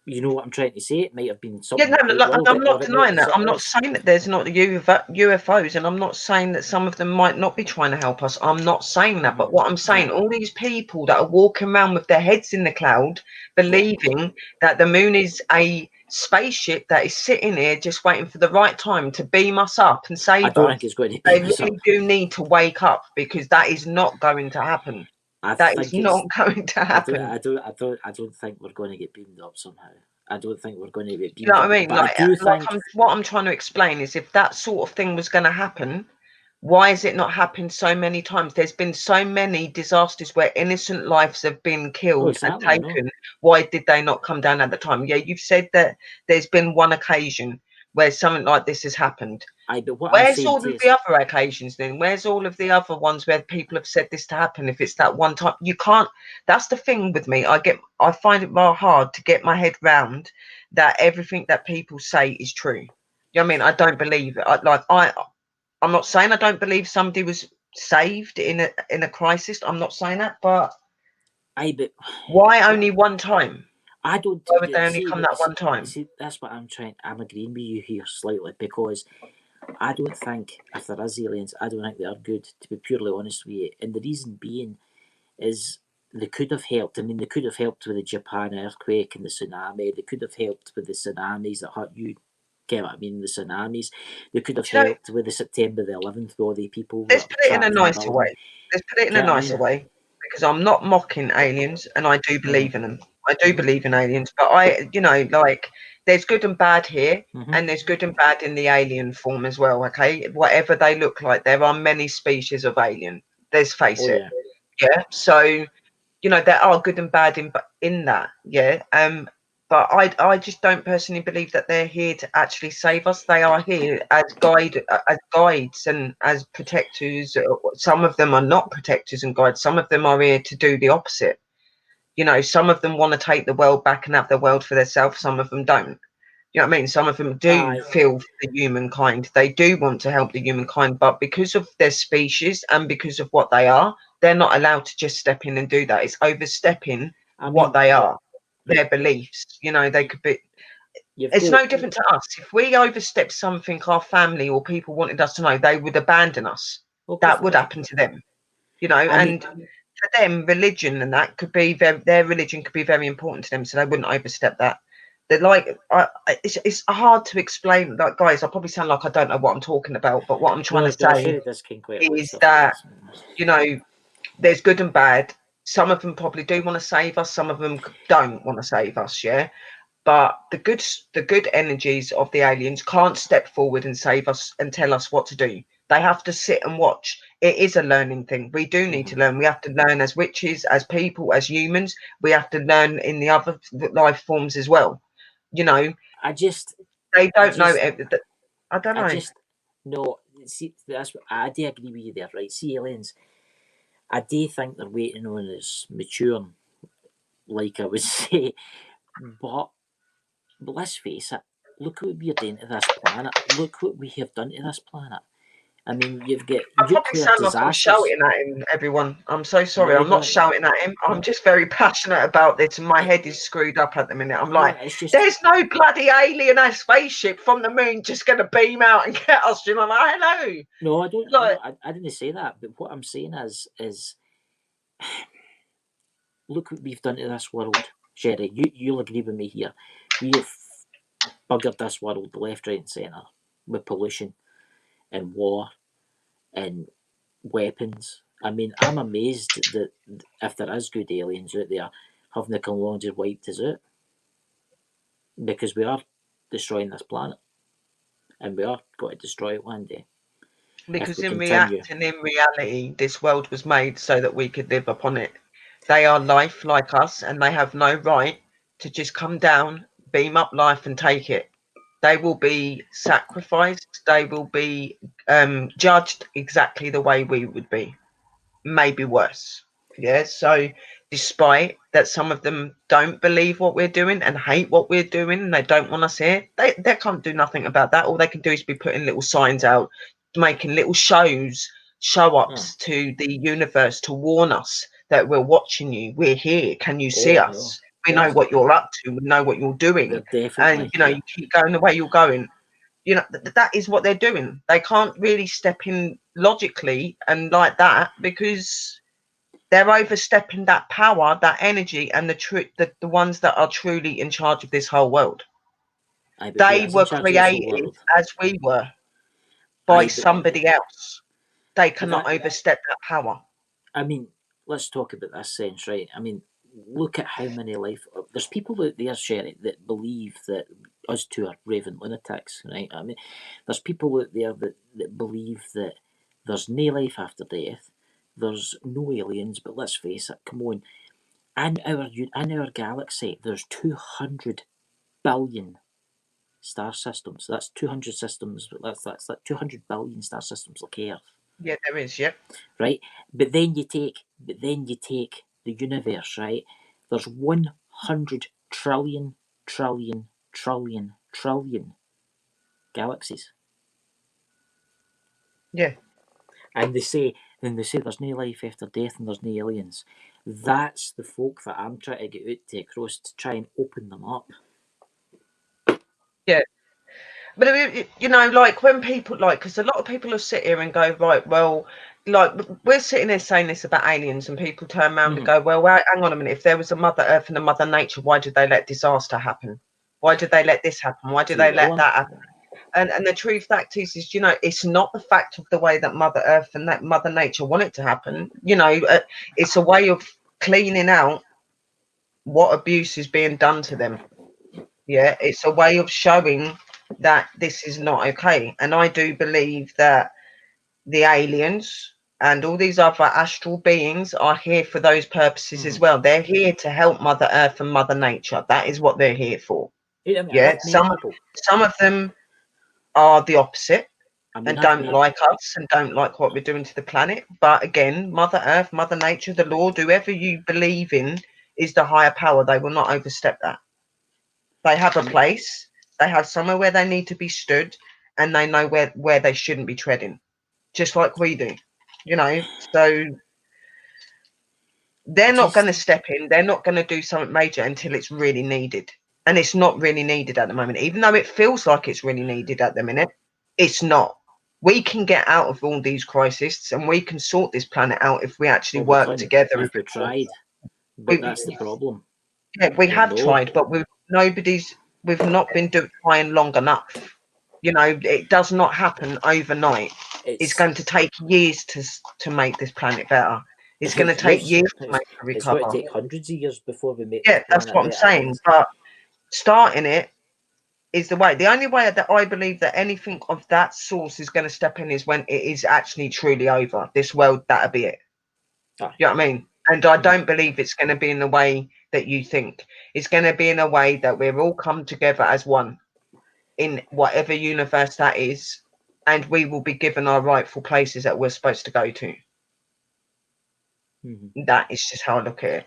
You know what I'm trying to say? It might have been something.
I'm not denying that. I'm not saying that there's not UFOs, and I'm not saying that some of them might not be trying to help us. I'm not saying that. But what I'm saying, all these people that are walking around with their heads in the cloud, believing that the moon is a spaceship that is sitting here just waiting for the right time to beam us up and save us.
I don't think it's going to
beam us up. They really do need to wake up, because that is not going to happen. That is not going to happen.
I don't think we're going to get beamed up somehow. I don't think we're going to get beamed up.
You know what I mean? What I'm trying to explain is, if that sort of thing was going to happen, why has it not happened so many times? There's been so many disasters where innocent lives have been killed and taken. Why did they not come down at the time? Yeah, you've said that there's been one occasion. where something like this has happened.
But what I'm
Where's
saying
all
to
of
you
the other occasions then? Where's all of the other ones where people have said this to happen? If it's that one time, you can't. That's the thing with me. I find it more hard to get my head round that everything that people say is true. You know what I mean? I don't believe it. I'm not saying I don't believe somebody was saved in a crisis. I'm not saying that, but
but
why only one time?
I don't
Why would they only come that one time?
see. That's what I'm agreeing with you here slightly, because I don't think if there is aliens, I don't think they are good. To be purely honest with you, and the reason being is they could have helped. I mean, they could have helped with the Japan earthquake and the tsunami. They could have helped with the tsunamis that hurt you. Get what I mean? The tsunamis. They could have helped with the September the 11th, with all the people
Let's
that
put it in a
trapped in the
nicer
building.
way. Let's put it in a
Get what I
nicer
mean?
way, because I'm not mocking aliens, and I do believe in them. I do believe in aliens, but like, there's good and bad here, and there's good and bad in the alien form as well. Okay, whatever they look like, there are many species of alien. Let's face it. Yeah. So there are good and bad in that. Yeah. But I just don't personally believe that they're here to actually save us. They are here as guides and as protectors. Some of them are not protectors and guides. Some of them are here to do the opposite. Some of them want to take the world back and have the world for themselves. Some of them don't. You know what I mean? Some of them do feel for the humankind. They do want to help the humankind, but because of their species and because of what they are, they're not allowed to just step in and do that. It's overstepping what they are, their beliefs. They could be. It's no different to us. If we overstep something our family or people wanted us to know, they would abandon us. That would happen to them. And for them, religion and that could be their religion could be very important to them, so they wouldn't overstep that. They're like, it's hard to explain. Like, guys, I probably sound like I don't know what I'm talking about, but what I'm trying to say is that there's good and bad. Some of them probably do want to save us. Some of them don't want to save us. Yeah, but the good energies of the aliens can't step forward and save us and tell us what to do. They have to sit and watch. It is a learning thing. We do need to learn. We have to learn as witches, as people, as humans. We have to learn in the other life forms as well. They don't know. I don't know.
No, see, that's what I do agree with you there, right? See, aliens, I do think they're waiting on us maturing, like I would say, but let's face it, look what we're doing to this planet. Look what we have done to this planet. I mean, you've got
I probably
nuclear
sound like I'm
disasters.
shouting at him, everyone. I'm so sorry.
No,
I'm not shouting at him. I'm just very passionate about this, and my head is screwed up at the minute. I'm like, there's no bloody alien spaceship from the moon just going to beam out and get us. Like, hello.
No, I don't. Like, I didn't say that. But what I'm saying is, look what we've done to this world, Sherry. You'll agree with me here. We have buggered this world left, right, and centre with pollution and war and weapons. I mean, I'm amazed that if there is good aliens out there, haven't they come along just wiped us out? Because we are destroying this planet, and we are going to destroy it one day.
Because in reality, this world was made so that we could live upon it. They are life like us, and they have no right to just come down, beam up life, and take it. They will be sacrificed. They will be judged exactly the way we would be, maybe worse. Yeah. So despite that, some of them don't believe what we're doing and hate what we're doing, and they don't want us here. They can't do nothing about that. All they can do is be putting little signs out, making little show ups to the universe to warn us that we're watching you. We're here. Can you see us? We know what you're up to. We know what you're doing. And you keep going the way you're going. That is what they're doing. They can't really step in logically and like that, because they're overstepping that power, that energy, and the ones that are truly in charge of this whole world. They were created as we were by somebody else. They cannot overstep that power.
I mean, let's talk about this sense, right? I mean, look at how many there's people out there, Sherry, that believe that us two are raving lunatics, right? I mean, there's people out there that believe that there's no life after death, there's no aliens, but let's face it, come on. In our galaxy, there's 200 billion star systems. So that's 200 systems. That's like 200 billion star systems like Earth.
Yeah, there is. Yeah.
Right. But then you take the universe. Right. There's 100 trillion galaxies.
Yeah.
And they say there's no life after death and there's no aliens. That's the folk that I'm trying to get out to across to try and open them up.
Yeah. But you know, like when people because a lot of people will sit here and go, right, well, like we're sitting here saying this about aliens, and people turn around and go, well, hang on a minute. If there was a Mother Earth and a Mother Nature, why did they let disaster happen? Why did they let this happen? Why did they let that happen? And the true fact is, you know, it's not the fact of the way that Mother Earth and that Mother Nature want it to happen. You know, it's a way of cleaning out what abuse is being done to them. Yeah, it's a way of showing that this is not okay. And I do believe that the aliens and all these other astral beings are here for those purposes as well. They're here to help Mother Earth and Mother Nature. That is what they're here for. Yeah, some of them are the opposite and don't like us and don't like what we're doing to the planet. But again, Mother Earth, Mother Nature, the Lord, whoever you believe in is the higher power. They will not overstep that. They have a place, they have somewhere where they need to be stood, and they know where they shouldn't be treading, just like we do, you know. So they're not going to step in, they're not going to do something major until it's really needed. And it's not really needed at the moment, even though it feels like it's really needed at the minute. It's not. We can get out of all these crises and we can sort this planet out if we actually work together.
If we tried, but that's the problem.
Yeah, we have tried, but we've not been trying long enough. You know, it does not happen overnight. It's going to take years to make this planet better. It's going to take years to make it recover.
It's going to take hundreds of years before we make.
Yeah, that's what I'm saying. But starting it is the way. The only way that I believe that anything of that source is going to step in is when it is actually truly over. This world, that'll be it. You know what I mean? And I don't believe it's going to be in the way that you think. It's going to be in a way that we've all come together as one in whatever universe that is, and we will be given our rightful places that we're supposed to go to. That is just how I look at it.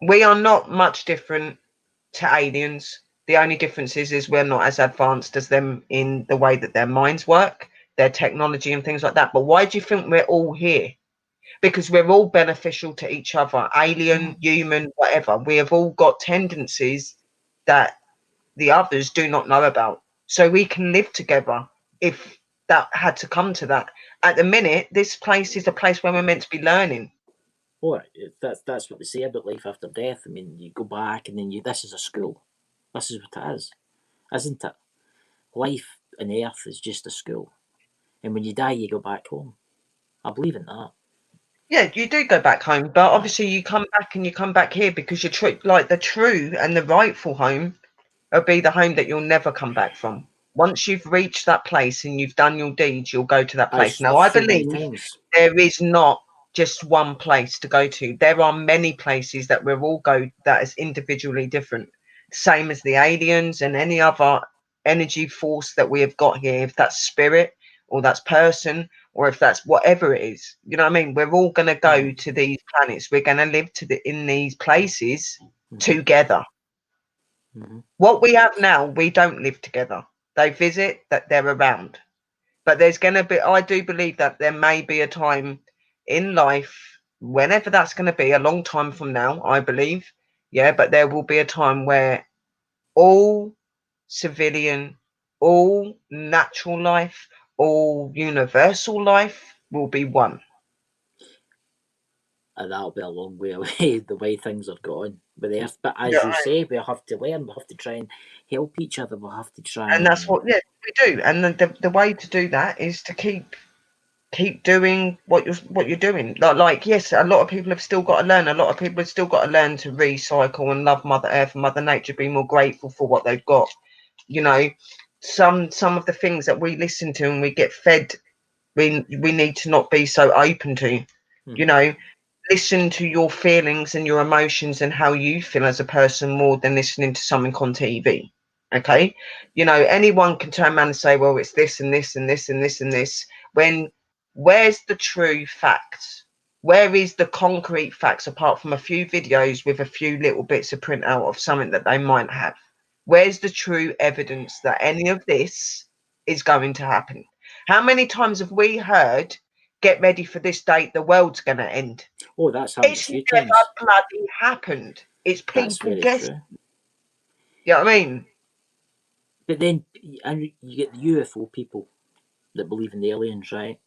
We are not much different to aliens. The only difference is we're not as advanced as them in the way that their minds work, their technology and things like that. But why do you think we're all here? Because we're all beneficial to each other, alien, human, whatever. We have all got tendencies that the others do not know about. So we can live together if that had to come to that. At the minute, this place is a place where we're meant to be learning.
Well, that's what they say about life after death. I mean, you go back and then this is a school. This is what it is, isn't it? Life on Earth is just a school. And when you die, you go back home. I believe in that.
Yeah, you do go back home, but obviously you come back and you come back here because you're like the true and the rightful home will be the home that you'll never come back from. Once you've reached that place and you've done your deeds, you'll go to that place. Now, I believe there is not just one place to go to. There are many places that we'll all go that is individually different. Same as the aliens and any other energy force that we have got here, if that's spirit or that's person, or if that's whatever it is, you know what I mean? We're all going to go to these planets. We're going to live in these places together. What we have now, we don't live together. They visit, that they're around. But there's going to be, I do believe that there may be a time in life, whenever that's going to be, a long time from now, I believe. Yeah, but there will be a time where all civilian, all natural life, all universal life will be one.
And that'll be a long way away, the way things are going with the Earth. But as you say, we have to learn, we have to try and help each other, we'll have to try
and that's what we do. And the way to do that is to keep doing what you're doing. Like yes, a lot of people have still got to learn. A lot of people have still got to learn to recycle and love Mother Earth and Mother Nature, be more grateful for what they've got. You know, some of the things that we listen to and we get fed, we need to not be so open to. You know, listen to your feelings and your emotions and how you feel as a person more than listening to something on TV Okay, anyone can turn around and say, well, it's this and this and this and this and this. Where's the true facts? Where is the concrete facts apart from a few videos with a few little bits of printout of something that they might have? Where's the true evidence that any of this is going to happen? How many times have we heard, get ready for this date, the world's going to end?
Oh, that's happened a
It's
few
never
times.
bloody happened. It's
That's
people
very
guessing.
true.
You know what I mean?
But then you get the UFO people that believe in the aliens, right?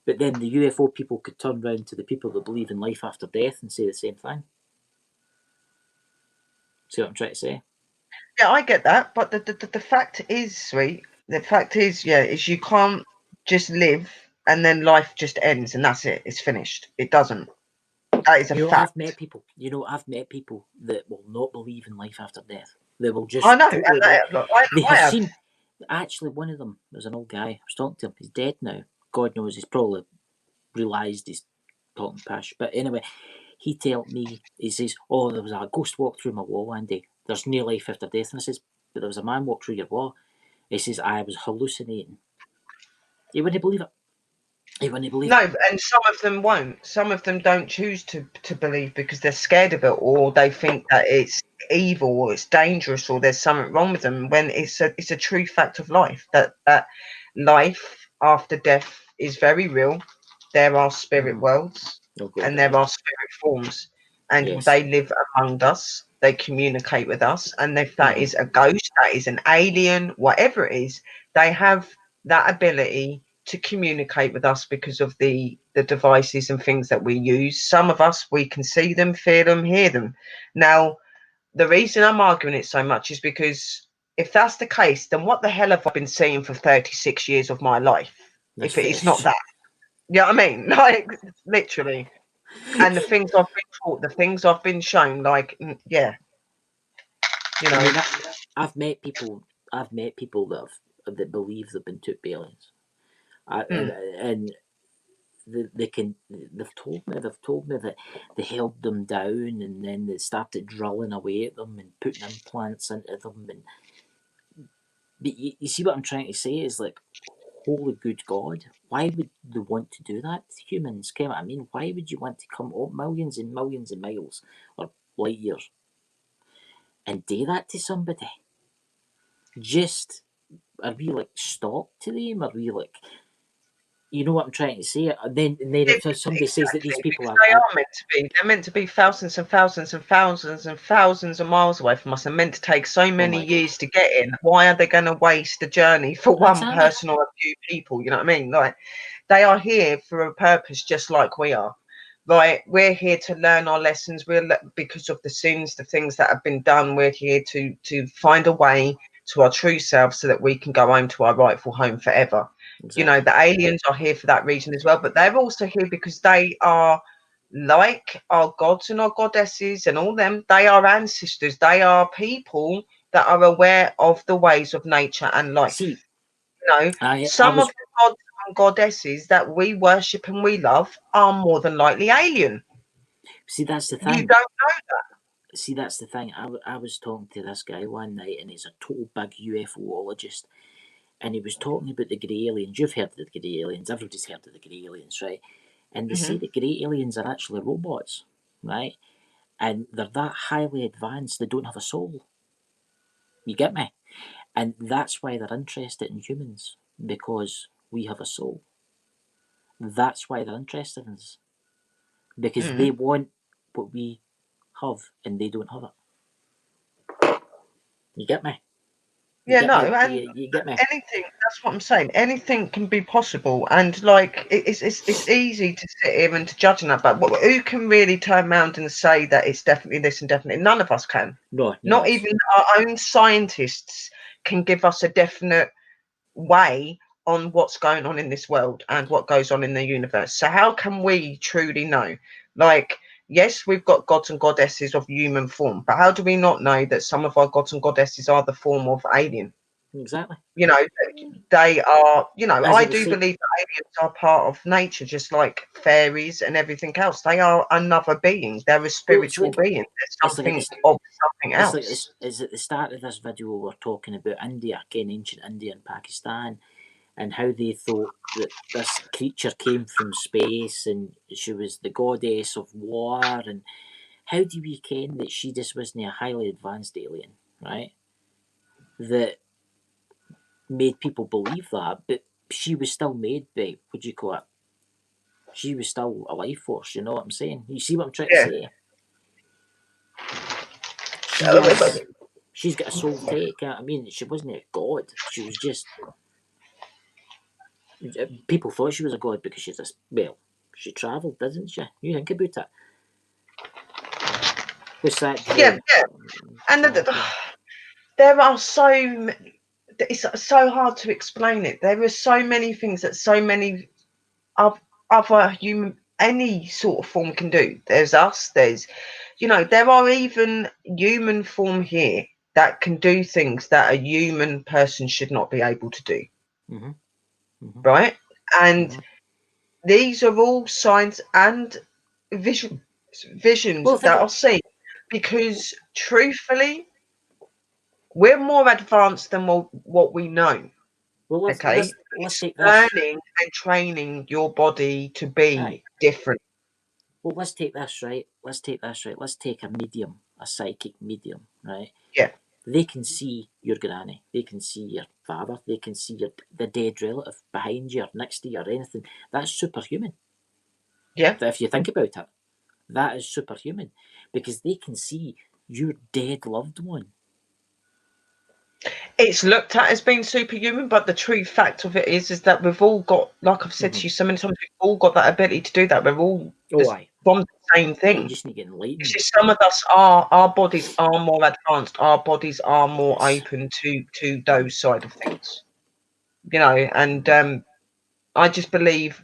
But then the UFO people could turn round to the people that believe in life after death and say the same thing. See what I'm trying to say?
Yeah, I get that, but the fact is, sweet. The fact is, is you can't just live and then life just ends and that's it. It's finished. It doesn't. That is a fact.
I've met people. I've met people that will not believe in life after death. They will just.
I know.
Totally they
I
have
have.
seen. Actually, one of them was an old guy. I was talking to him. He's dead now. God knows he's probably realised he's talking pish. But anyway, he told me, he says, oh, there was a ghost walked through my wall one day. There's no life after death. And I says, but there was a man walked through your wall. He says, I was hallucinating. He wouldn't believe it. He wouldn't believe it.
No, and some of them won't. Some of them don't choose to believe because they're scared of it, or they think that it's evil or it's dangerous or there's something wrong with them, when it's a true fact of life that life after death is very real. There are spirit worlds and there are spirit forms, and they live among us. They communicate with us, and if that is a ghost, that is an alien, whatever it is, they have that ability to communicate with us because of the devices and things that we use. Some of us, we can see them, feel them, hear them. Now, the reason I'm arguing it so much is because if that's the case, then what the hell have I been seeing for 36 years of my life? If it's not that. You know what I mean? Like, literally. And the things I've been taught, the things I've been shown, like, yeah.
I mean, I've met people that believe they've been took by aliens. And they've told me that they held them down and then they started drilling away at them and putting implants into them. But you see what I'm trying to say is, like, holy good God, why would they want to do that to humans? Can I mean, why would you want to come up millions and millions of miles or light years and do that to somebody? Just, are we like stock to them? Are we like, you know what I'm trying to say? And then if somebody says that these people are
meant to be, they're meant to be thousands and thousands and thousands and thousands of miles away from us and meant to take so many years to get in. Why are they going to waste the journey for one person or a few people? You know what I mean? Like, they are here for a purpose, just like we are. Right, we're here to learn our lessons. Because of the sins, the things that have been done, we're here to find a way to our true self so that we can go home to our rightful home forever.
Exactly.
The aliens are here for that reason as well, but they're also here because they are like our gods and our goddesses and all them. They are ancestors. They are people that are aware of the ways of nature and life.
See,
some of the gods and goddesses that we worship and we love are more than likely alien.
See, that's the thing.
You don't know that.
See, that's the thing. I was talking to this guy one night, and he's a total big UFOologist, and he was talking about the grey aliens. You've heard of the grey aliens. Everybody's heard of the grey aliens, right? And they say the grey aliens are actually robots, right? And they're that highly advanced, they don't have a soul. You get me? And that's why they're interested in humans, because we have a soul. That's why they're interested in us. Because they want what we have, and they don't have it. You get me?
You get
me?
Anything. That's what I'm saying. Anything can be possible, and like it's easy to sit here and to judge on that. But who can really turn around and say that it's definitely this and definitely? None of us can.
No,
not even our own scientists can give us a definite way on what's going on in this world and what goes on in the universe. So how can we truly know? Like, yes, we've got gods and goddesses of human form, but how do we not know that some of our gods and goddesses are the form of alien?
Exactly.
You know, they are, you know,
As
I
it was
do
said,
believe that aliens are part of nature, just like fairies and everything else. They are another being. They're a spiritual being. They're
it's like
something of something
it's like
else.
is at the start of this video we're talking about India, again, ancient India and Pakistan, and how they thought that this creature came from space and she was the goddess of war. And how do we ken that she just wasn't a highly advanced alien, right? That made people believe that, but she was still made by, what do you call it? She was still a life force, you know what I'm saying? You see what I'm trying to
Yeah.
say? She's got a soul take. I mean, she wasn't a god. She was just, people thought she was a god because she's a, well, she travelled, didn't she? You think about it. What's that?
Yeah, yeah. And there are it's so hard to explain it. There are so many things that so many other human, any sort of form can do. There's us, there's, you know, there are even human form here that can do things that a human person should not be able to do.
Mm-hmm. Mm-hmm.
Right? And these are all signs and visions that I'll see, because truthfully, we're more advanced than what we know.
Well, let's take this.
Learning and training your body to be different.
Well, let's take this, right? Let's take a medium, a psychic medium, right?
Yeah.
They can see your granny. They can see your father. They can see the dead relative behind you or next to you or anything. That's superhuman.
Yeah.
If you think about it, that is superhuman because they can see your dead loved one.
It's looked at as being superhuman, but the true fact of it is that we've all got, like I've said to you so many times, we've all got that ability to do that. We're all from the same thing.
You just need to get enlightened.
It's just some of us our bodies are more advanced. Our bodies are more open to those side of things. You know, and I just believe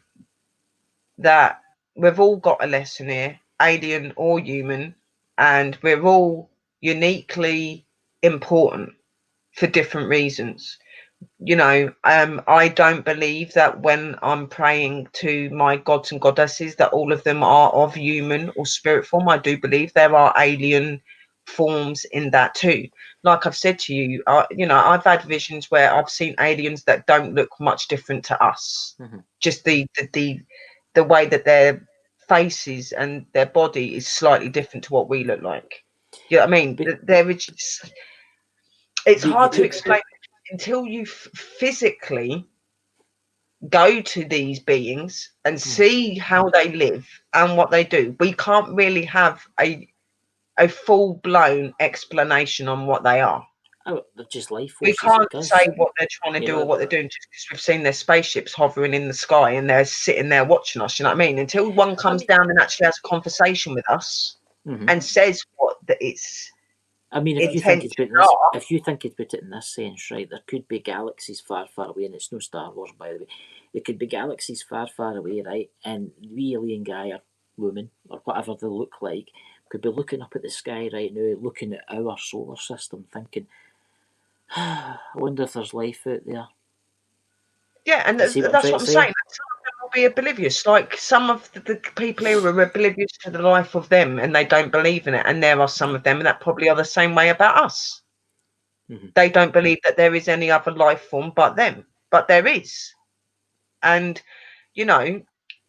that we've all got a lesson here, alien or human, and we're all uniquely important for different reasons. You know, I don't believe that when I'm praying to my gods and goddesses that all of them are of human or spirit form. I do believe there are alien forms in that too. Like I've said to you, you know, I've had visions where I've seen aliens that don't look much different to us. Just the way that their faces and their body is slightly different to what we look like. You know what I mean? There is just, it's hard to explain until you physically go to these beings and see how they live and what they do. We can't really have a full-blown explanation on what they are.
Oh, they're just life
We
forces.
can't say what they're trying to do or what they're doing just because we've seen their spaceships hovering in the sky and they're sitting there watching us. You know what I mean? Until one comes down and actually has a conversation with us and says what it's.
I mean, if you think it's about it in this sense, right, there could be galaxies far, far away, and it's no Star Wars, by the way. There could be galaxies far, far away, right, and we alien guy or woman or whatever they look like could be looking up at the sky right now, looking at our solar system, thinking, I wonder if there's life out there.
Yeah, and that's what I'm saying. Some of them will be oblivious. Like some of the people here are oblivious to the life of them and they don't believe in it. And there are some of them that probably are the same way about us. They don't believe that there is any other life form but them. But there is. And, you know,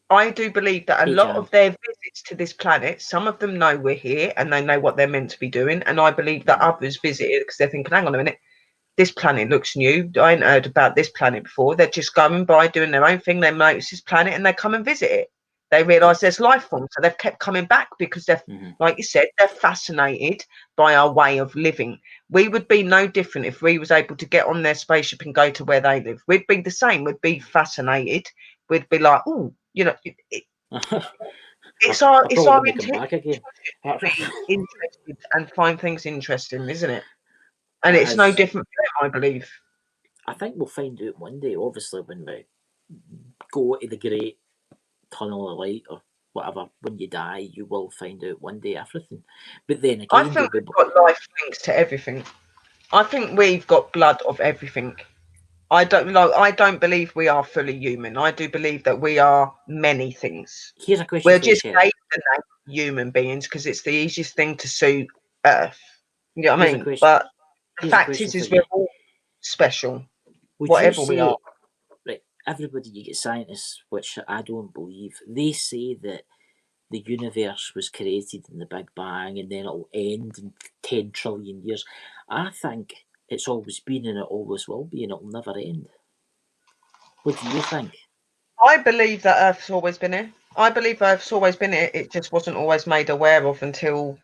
I do believe that a lot of their visits to this planet, some of them know we're here and they know what they're meant to be doing. And I believe that others visit it because they're thinking, hang on a minute, this planet looks new. I ain't heard about this planet before. They're just going by doing their own thing. They notice this planet and they come and visit it. They realise there's life forms, so they've kept coming back because they're, like you said, they're fascinated by our way of living. We would be no different if we was able to get on their spaceship and go to where they live. We'd be the same. We'd be fascinated. We'd be like, oh, you know, it's our intention to be interested and find things interesting, isn't it? And it's no different for them, I believe.
I think we'll find out one day, obviously, when we go to the great tunnel of light or whatever. When you die, you will find out one day everything. But then again,
I think we've got life links to everything. I think we've got blood of everything. I don't believe we are fully human. I do believe that we are many things.
Here's a question
We're
for you,
just
Sherry.
human beings because it's the easiest thing to suit Earth. You know what I
Here's a
mean?
question-
But the
Here's a
fact
question for
is
you.
we're all special,
Would
whatever
you
we
say,
are.
right, everybody, you get scientists, which I don't believe, they say that the universe was created in the Big Bang and then it'll end in 10 trillion years. I think it's always been and it always will be and it'll never end. What do you think?
I believe that Earth's always been here. I believe Earth's always been here. It just wasn't always made aware of until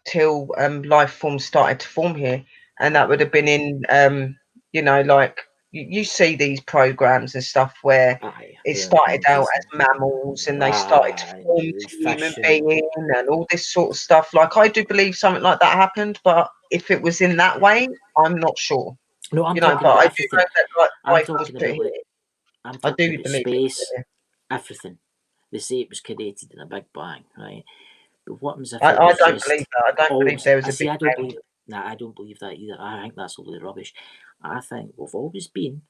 life forms started to form here, and that would have been in you know, like you see these programs and stuff where it started out as mammals and they started to form to human being and all this sort of stuff. Like I do believe something like that happened, but if it was in that way, I'm not sure.
No, I'm
You know,
talking
but
about
I do
everything.
know that like
I'm
life was
talking
put
about
here.
like, I'm
I
talking
do
about
believe
space,
it.
everything. They say it was created in a Big Bang, right? But what happens if
I
it was
don't
just
believe that. I don't believe
always?
there was
I
a
see.
big
I don't
bang.
believe. Nah, I don't believe that either. I think that's all rubbish. I think we've always been,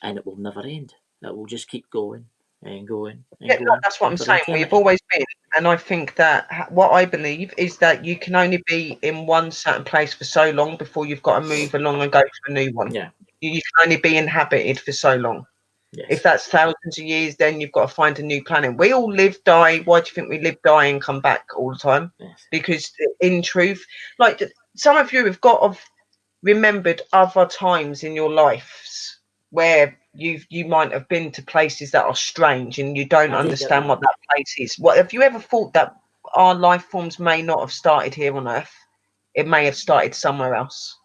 and it will never end. It will just keep going and going and
Yeah, no,
going.
that's what I'm
for
saying. We've
eternity.
always been, and I think that what I believe is that you can only be in one certain place for so long before you've got to move along and go to a new one.
Yeah.
You can only be inhabited for so long.
Yes.
If that's thousands of years, then you've got to find a new planet. We all live, die. Why do you think we live, die, and come back all the time?
Yes.
Because in truth, like some of you have got to remembered other times in your lives where you might have been to places that are strange and you don't
I do get
understand
that.
what that place is. What have you ever thought that our life forms may not have started here on Earth? It may have started somewhere else.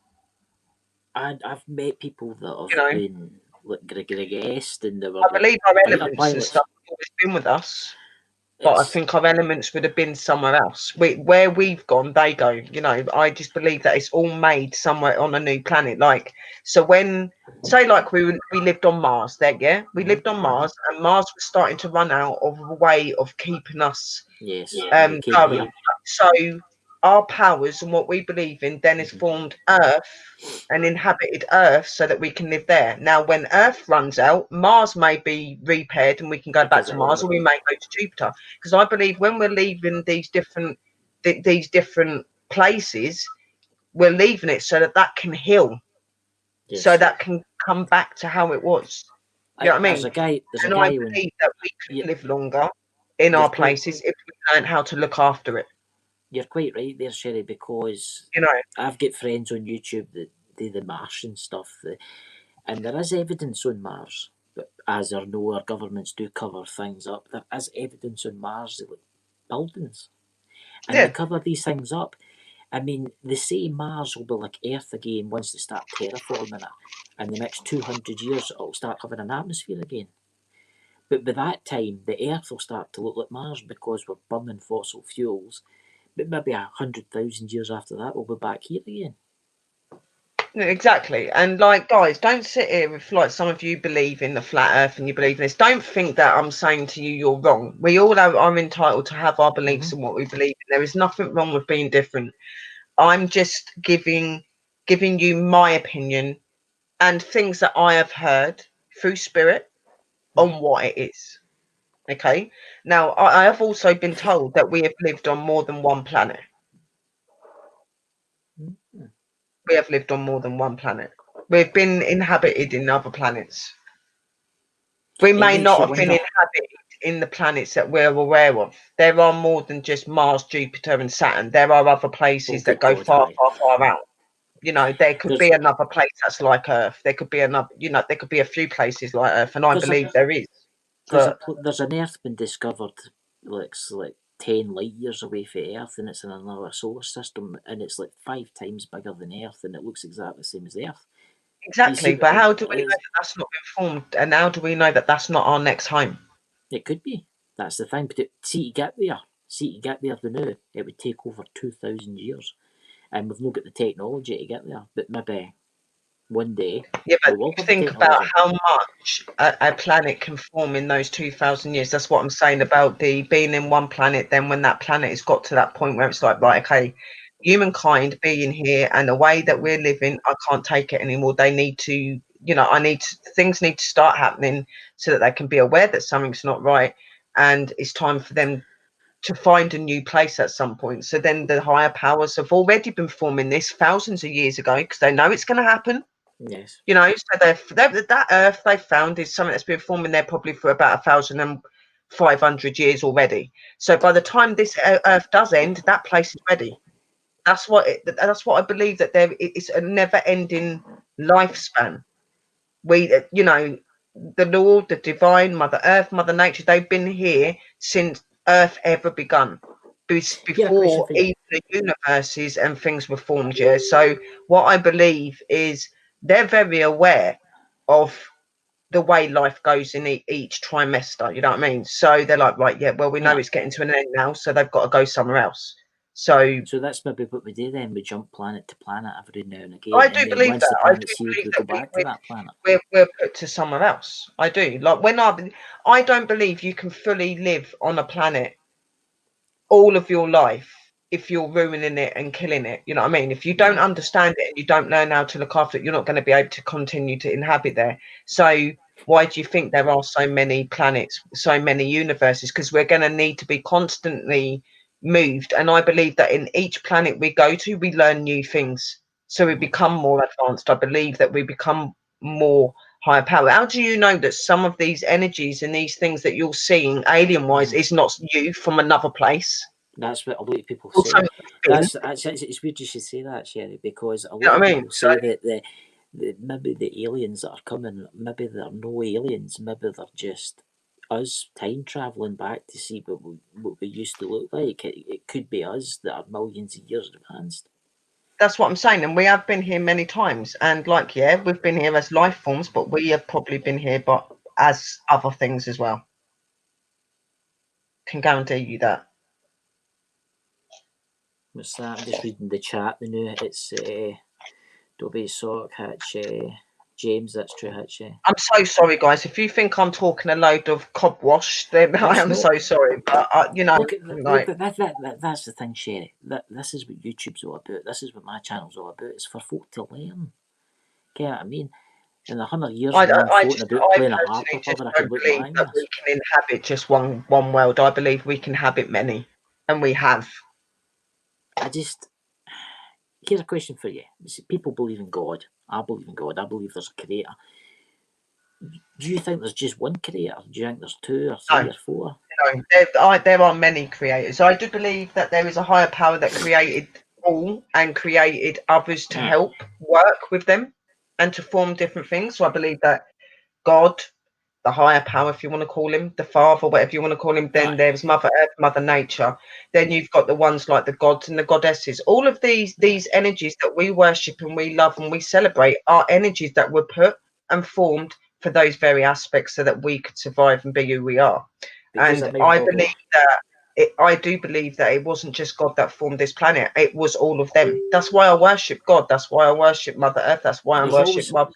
I've met people that have
You know,
been like Gregory Guest, and they were.
I believe our
fighter
elements and
pilots.
stuff have always been with us. But I think our elements would have been somewhere else. Where we've gone, they go. You know, I just believe that it's all made somewhere on a new planet. Like, so when, say, like we lived on Mars, there, yeah, we lived on Mars, and Mars was starting to run out of a way of keeping us
Yes.
going.
Here.
So our powers and what we believe in then is formed Earth and inhabited Earth so that we can live there. Now, when Earth runs out, Mars may be repaired and we can go back to Mars, or we may go to Jupiter. Because I believe when we're leaving these different places, we're leaving it so that can heal, so that can come back to how it was. You know what I mean?
There's a
and
guy
I believe that we can live longer in our places if we learn how to look after it.
You're quite right there, Sherry, because
You know,
I've got friends on YouTube that do the Martian stuff, and there is evidence on Mars. But as I know, our governments do cover things up. There is evidence on Mars, like buildings, and they cover these things up. I mean, they say Mars will be like Earth again once they start terraforming it. In the next 200 years, it'll start having an atmosphere again. But by that time, the Earth will start to look like Mars because we're burning fossil fuels. But maybe 100,000 years after that, we'll be back here again.
Exactly. And like, guys, don't sit here if like some of you believe in the flat earth and you believe in this. Don't think that I'm saying to you you're wrong. We all are entitled to have our beliefs and what we believe in. There is nothing wrong with being different. I'm just giving you my opinion and things that I have heard through spirit on what it is. Okay. Now I have also been told that we have lived on more than one planet. We have lived on more than one planet. We've been inhabited in other planets. We may not have been inhabited in the planets that we're aware of. There are more than just Mars, Jupiter, and Saturn. There are other places that go far, far, far out. You know, there could be another place that's like Earth. There could be another, you know, there could be a few places like Earth, and I believe there is.
There's an Earth been discovered like 10 light years away from Earth, and it's in another solar system, and it's like 5 times bigger than Earth, and it looks exactly the same as Earth.
Exactly, but how do we know that that's not been formed, and how do we know that that's not our next home?
It could be. That's the thing. But to get there now, it would take over 2,000 years, and we've not got the technology to get there. But maybe one day.
Yeah, but think about how much a planet can form in those 2,000 years. That's what I'm saying about the being in one planet. Then when that planet has got to that point where it's like, right, okay, humankind being here and the way that we're living, I can't take it anymore. They need to, you know, things need to start happening so that they can be aware that something's not right, and it's time for them to find a new place at some point. So then the higher powers have already been forming this thousands of years ago because they know it's going to happen.
Yes.
You know, so that Earth they found is something that's been forming there probably for about 1,500 years already. So by the time this Earth does end, that place is ready. That's what I believe, that it's a never-ending lifespan. We, you know, the Lord, the divine, Mother Earth, Mother Nature, they've been here since Earth ever begun, before even the universes and things were formed. Yeah. So what I believe is they're very aware of the way life goes in each trimester. You know what I mean? So they're like, right, yeah, well, we know it's getting to an end now, so they've got to go somewhere else. So
that's maybe what we do then. We jump planet to planet every now and again.
I do believe that. I do believe
that we go back to that planet.
We're put to somewhere else. I do. Like when I don't believe you can fully live on a planet all of your life if you're ruining it and killing it. You know what I mean? If you don't understand it and you don't learn how to look after it, you're not going to be able to continue to inhabit there. So why do you think there are so many planets, so many universes? Because we're going to need to be constantly moved. And I believe that in each planet we go to, we learn new things. So we become more advanced. I believe that we become more higher power. How do you know that some of these energies and these things that you're seeing alien wise is not you from another place?
That's what a lot of people say. It's weird you should say that, Sherry, because a lot of people say that maybe the aliens that are coming, maybe they're no aliens, maybe they're just us time travelling back to see what we used to look like. It could be us that are millions of years advanced.
That's what I'm saying, and we have been here many times, and like, yeah, we've been here as life forms, but we have probably been here but as other things as well. Can guarantee you that.
What's that? I'm just reading the chat. The new it's Dobby Sock Hatch, James. That's true, Hatch.
I'm so sorry, guys. If you think I'm talking a load of cobwash, then I am so sorry. But you know,
that's the thing, Sherry. This is what YouTube's all about. This is what my channel's all about. It's for folk to learn. Get what I mean? In 100 years,
I
playing
just
a harp or whatever, I can look
believe that we can inhabit just one world. I believe we can inhabit many, and we have.
Here's a question for you. People believe in God. I believe in God. I believe there's a creator. Do you think there's just one creator? Do you think there's 2 or 3 or 4?
No, there are many creators. I do believe that there is a higher power that created all and created others to help work with them and to form different things. So I believe that God, the higher power, if you want to call him, the Father, whatever you want to call him, then there's Mother Earth, Mother Nature. Then you've got the ones like the gods and the goddesses. All of these energies that we worship and we love and we celebrate are energies that were put and formed for those very aspects so that we could survive and be who we are. And I believe that I do believe that it wasn't just God that formed this planet. It was all of them. That's why I worship God. That's why I worship Mother Earth. That's why I worship Mother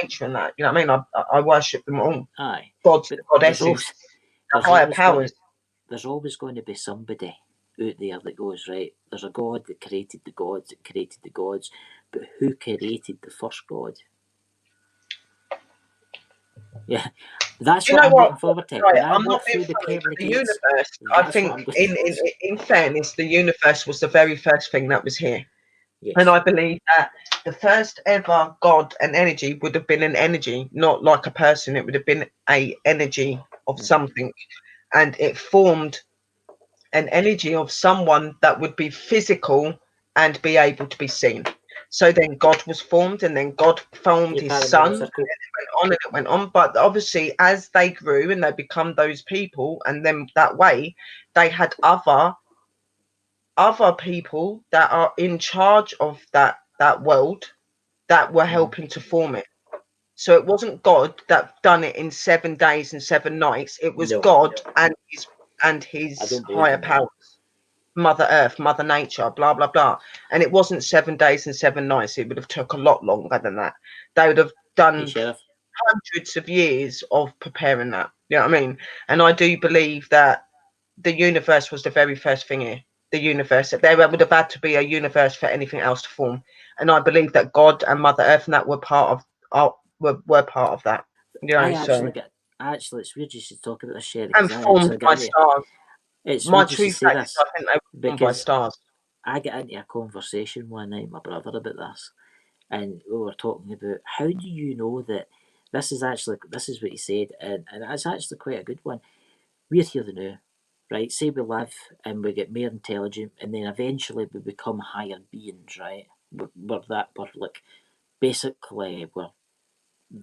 Nature and that. You know what I mean? I worship them all.
Aye.
Gods, goddesses, higher powers.
There's always going to be somebody out there that goes, right, there's a God that created the gods, but who created the first God? Yeah, that's what I'm looking forward to.
Right, I'm not being funny, but the universe, I think, in fairness, the universe was the very first thing that was here. Yes. And I believe that the first ever God and energy would have been an energy, not like a person. It would have been a energy of something. And it formed an energy of someone that would be physical and be able to be seen. So then God was formed, and then God formed his son, and it went on. But obviously, as they grew and they become those people, and then that way, they had other people that are in charge of that world that were helping to form it. So it wasn't God that done it in 7 days and 7 nights. It was God and his higher powers. Mother Earth, Mother Nature, blah blah blah, and it wasn't 7 days and 7 nights. It would have took a lot longer than that. They would have done hundreds of years of preparing that. You know what I mean? And I do believe that the universe was the very first thing here. the universe. There would have had to be a universe for anything else to form. And I believe that God and Mother Earth and that were part of were part of that. You know,
It's weird you should talk about this, Sherry,
and
because I
formed
actually
by
get into
stars.
it's
My
weird you
true
should say
fact is
this
I think they were formed by
because
stars.
I get into a conversation one night with my brother about this, and we were talking about how do you know that this is what he said, and it's actually quite a good one. We're here now, right? Say we live and we get more intelligent, and then eventually we become higher beings, right? We're like basically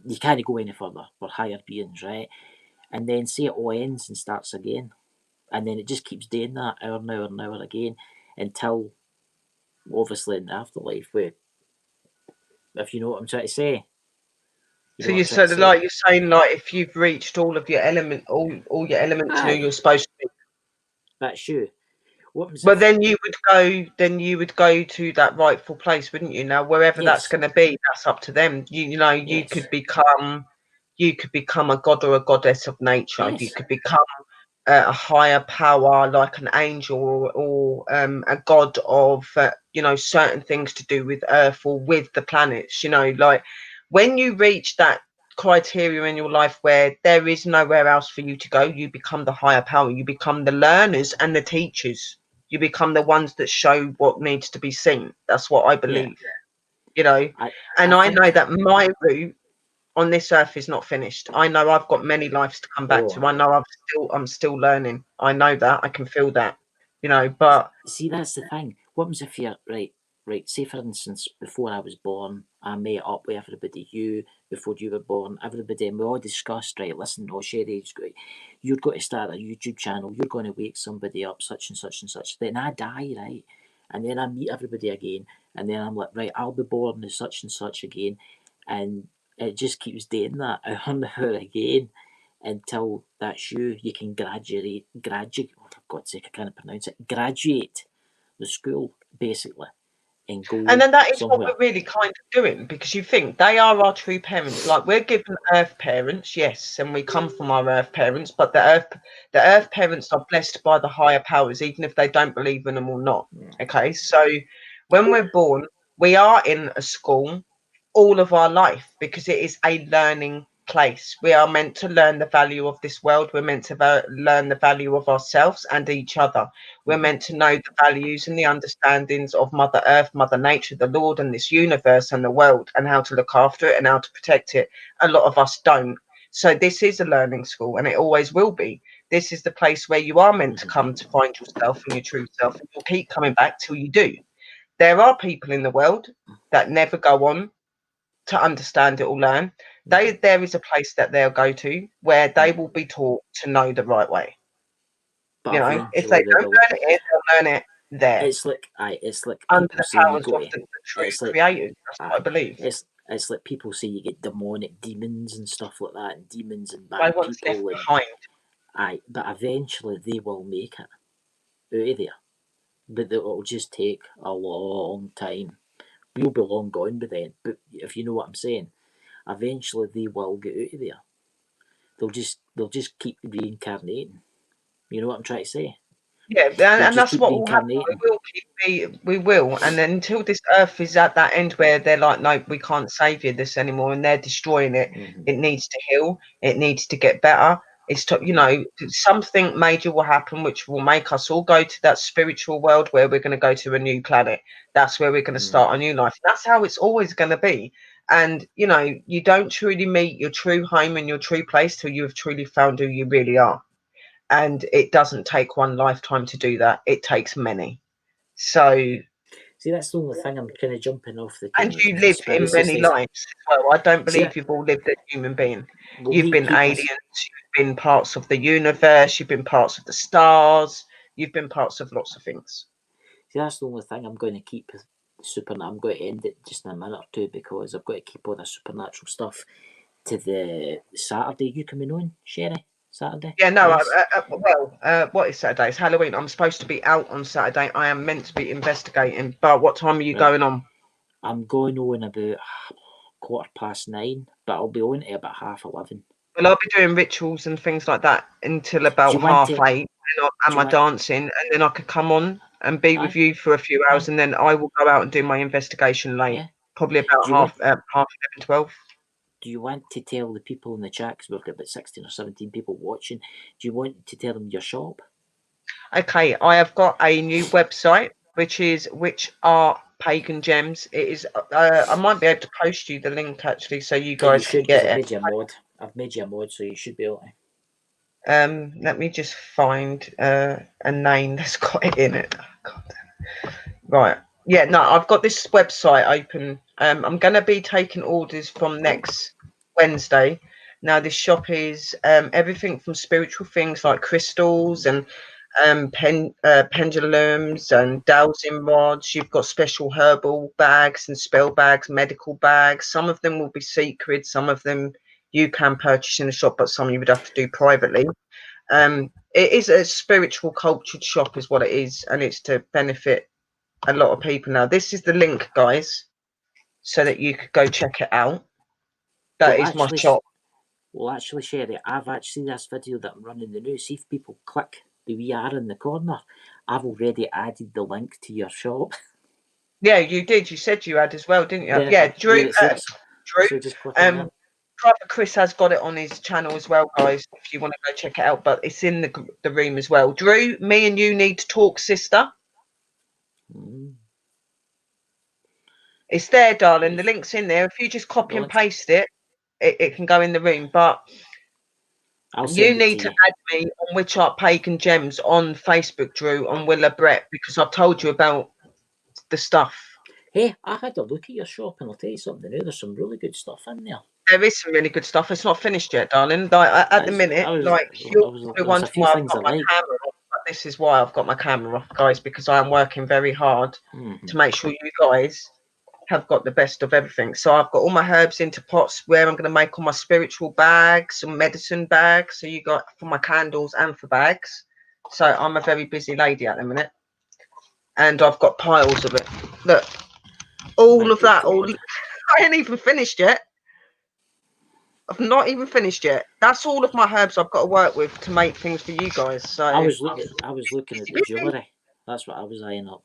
you can't go any further. We're higher beings, right? And then say it all ends and starts again, and then it just keeps doing that hour and hour and hour again until obviously in the afterlife. If you know what I'm trying to say.
So you said like you're saying like if you've reached all of your all your elements, you're supposed to be.
That's you.
But then you would go to that rightful place, wouldn't you? Now wherever that's going to be, that's up to them. You could become a god or a goddess of nature. You could become a higher power like an angel or a god of certain things to do with earth or with the planets, like when you reach that criteria in your life where there is nowhere else for you to go, you become the higher power, you become the learners and the teachers, you become the ones that show what needs to be seen. That's what I believe. I know that my route on this earth is not finished. I know I've got many lives to come back to. I know I'm still learning. I know that. I can feel that. But
see, that's the thing. What happens if you're right? Say for instance, before I was born, I met up with everybody. You before you were born, everybody, and we all discussed. Right, listen, Sherry's great. You're going to start a YouTube channel. You're going to wake somebody up, such and such and such. Then I die, right? And then I meet everybody again, and then I'm like, right, I'll be born as such and such again, and it just keeps doing that hour and hour again until that's you. You can graduate. Oh, for God's sake, I can't pronounce it. Graduate the school basically, and go.
And then that is
somewhere.
what we're really kind of doing, because you think they are our true parents. Like we're given earth parents, yes, and we come from our earth parents, but the earth parents are blessed by the higher powers, even if they don't believe in them or not. Okay, so when we're born, we are in a school all of our life because it is a learning place. We are meant to learn the value of this world. We're meant to learn the value of ourselves and each other. We're meant to know the values and the understandings of Mother Earth, Mother Nature, the Lord, and this universe and the world, and how to look after it and how to protect it. A lot of us don't. So this is a learning school, and it always will be. This is the place where you are meant to come to find yourself and your true self, and you'll keep coming back till you do. There are people in the world that never go on to understand it or learn. There is a place that they'll go to where they will be taught to know the right way. But if they don't learn it here, they'll learn it there.
It's like
under the powers of the true creators. That's what I believe.
It's like people say you get demonic demons and stuff like that, and demons and bad
I want
people.
left behind.
But eventually they will make it out of there. But it will just take a long time. We'll be long gone by then. But if you know what I'm saying, eventually they will get out of there. They'll just keep reincarnating. You know what I'm trying to say?
Yeah, and that's what will happen. We will, and then until this earth is at that end where they're like, no, we can't save you this anymore, and they're destroying it. It needs to heal. It needs to get better. It's something major will happen, which will make us all go to that spiritual world where we're going to go to a new planet. That's where we're going to start a new life. That's how it's always going to be. And you don't truly meet your true home and your true place till you have truly found who you really are. And it doesn't take one lifetime to do that. It takes many. So
see, that's the only thing I'm kind of jumping off the.
And you live in many lives as well. I don't believe you've all lived as a human being. You've been aliens. You've been parts of the universe. You've been parts of the stars. You've been parts of lots of things.
See, that's the only thing I'm going to keep. I'm going to end it just in a minute or two because I've got to keep all the supernatural stuff to the Saturday. You coming on, Sherry? Saturday?
Yeah, no. Yes. What is Saturday? It's Halloween. I'm supposed to be out on Saturday. I am meant to be investigating. But what time are you going on?
I'm going on about 9:15, but I'll be on at about 11:30.
Well, I'll be doing rituals and things like that until about 8:30, and my dancing, and then I could come on and be with you for a few hours, and then I will go out and do my investigation late.
Yeah.
Probably about half 11, 12.
Do you want to tell the people in the chat, because we've got about 16 or 17 people watching, do you want to tell them your shop?
Okay, I have got a new website, which are Pagan Gems. It is. I might be able to post you the link actually, so you guys can get it.
I've made you a mod. I've made you a mod, so you should be able
to. Let me just find a name that's got it in it. Oh, God. Right. Yeah. No, I've got this website open. I'm going to be taking orders from next Wednesday. Now, this shop is everything from spiritual things like crystals and pendulums and dowsing rods. You've got special herbal bags and spell bags, medical bags. Some of them will be secret. Some of them you can purchase in the shop, but some you would have to do privately. It is a spiritual cultured shop is what it is, and it's to benefit a lot of people. Now, this is the link, guys, so that you could go check it out. That is my shop.
Well, actually, Sherry, I've actually this video that I'm running the news. See if people click the wee R in the corner. I've already added the link to your shop.
Yeah, you did. You said you had as well, didn't you? Yeah, Drew.
So just click on that.
Brother Chris has got it on his channel as well, guys, if you want to go check it out. But it's in the room as well. Drew, me and you need to talk, sister. It's there, darling. The link's in there. If you just copy and paste it, it can go in the room. But you need to add me on Which Art Pagan Gems on Facebook, Drew, on Willa Brett, because I've told you about the stuff.
Hey, I had a look at your shop, and I'll tell you something new. There's some really good stuff in there.
There is some really good stuff. It's not finished yet, darling. Like, at the minute, you're probably wondering why I've got my camera off. But this is why I've got my camera off, guys, because I am working very hard to make sure you guys have got the best of everything. So I've got all my herbs into pots where I'm going to make all my spiritual bags, some medicine bags. So you got for my candles and for bags. So I'm a very busy lady at the minute. And I've got piles of it. Look, all of that. I ain't even finished yet. I've not even finished yet. That's all of my herbs I've got to work with to make things for you guys. So
I was looking at the jewellery. That's what I was eyeing up.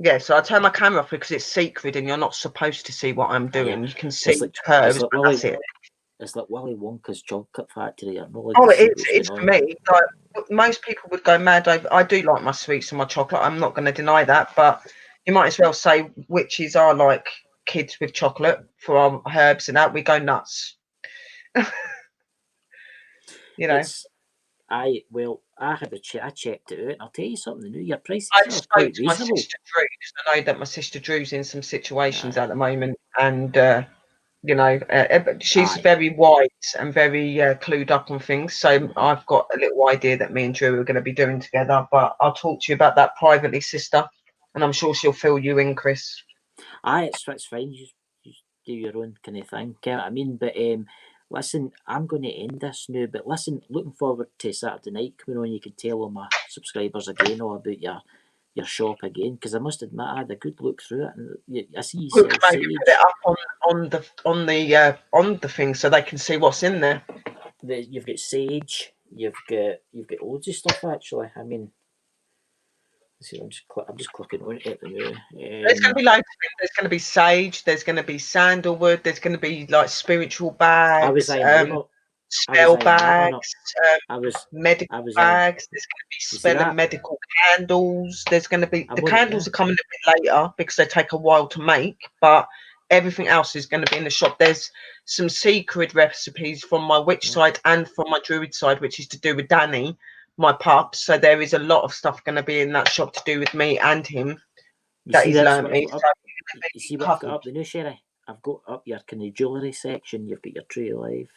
Yeah, so I turn my camera off because it's secret and you're not supposed to see what I'm doing. You can see herbs, but that's it.
It's like Willy Wonka's chocolate factory.
It's for me. Like most people would go mad. I do like my sweets and my chocolate. I'm not going to deny that, but you might as well say witches are like kids with chocolate for our herbs and that. We go nuts. You know.
I had I checked it out, and I'll tell you something new. Your prices
I
are quite reasonable.
My sister Drew, because I know that my sister Drew's in some situations at the moment, and you know, she's very wise and very clued up on things. So I've got a little idea that me and Drew are going to be doing together. But I'll talk to you about that privately, sister, and I'm sure she'll fill you in, Chris.
It's fine. You do your own kind of thing. You know what I mean? But listen, I'm going to end this now. But listen, looking forward to Saturday night coming on. You can tell all my subscribers again all about your shop again, because I must admit I had a good look through it, and I see you sell sage.
Put it up on the thing so they can see what's in there.
You've got sage. You've got loads of stuff actually. I mean, see, I'm just clicking on it at the minute.
There's going to be loads of things. There's going to be sage. There's going to be sandalwood. There's going to be like spiritual bags. Spell bags, medical bags. There's going to be spell and medical candles. There's going to be the candles are coming a bit later because they take a while to make, but everything else is going to be in the shop. There's some secret recipes from my witch side and from my druid side, which is to do with Danny, my pup. So there is a lot of stuff going to be in that shop to do with me and him that he's learned me.
You see what I've got up the new, Sherry? I've got up your kind of jewellery section. You've got your tree of life.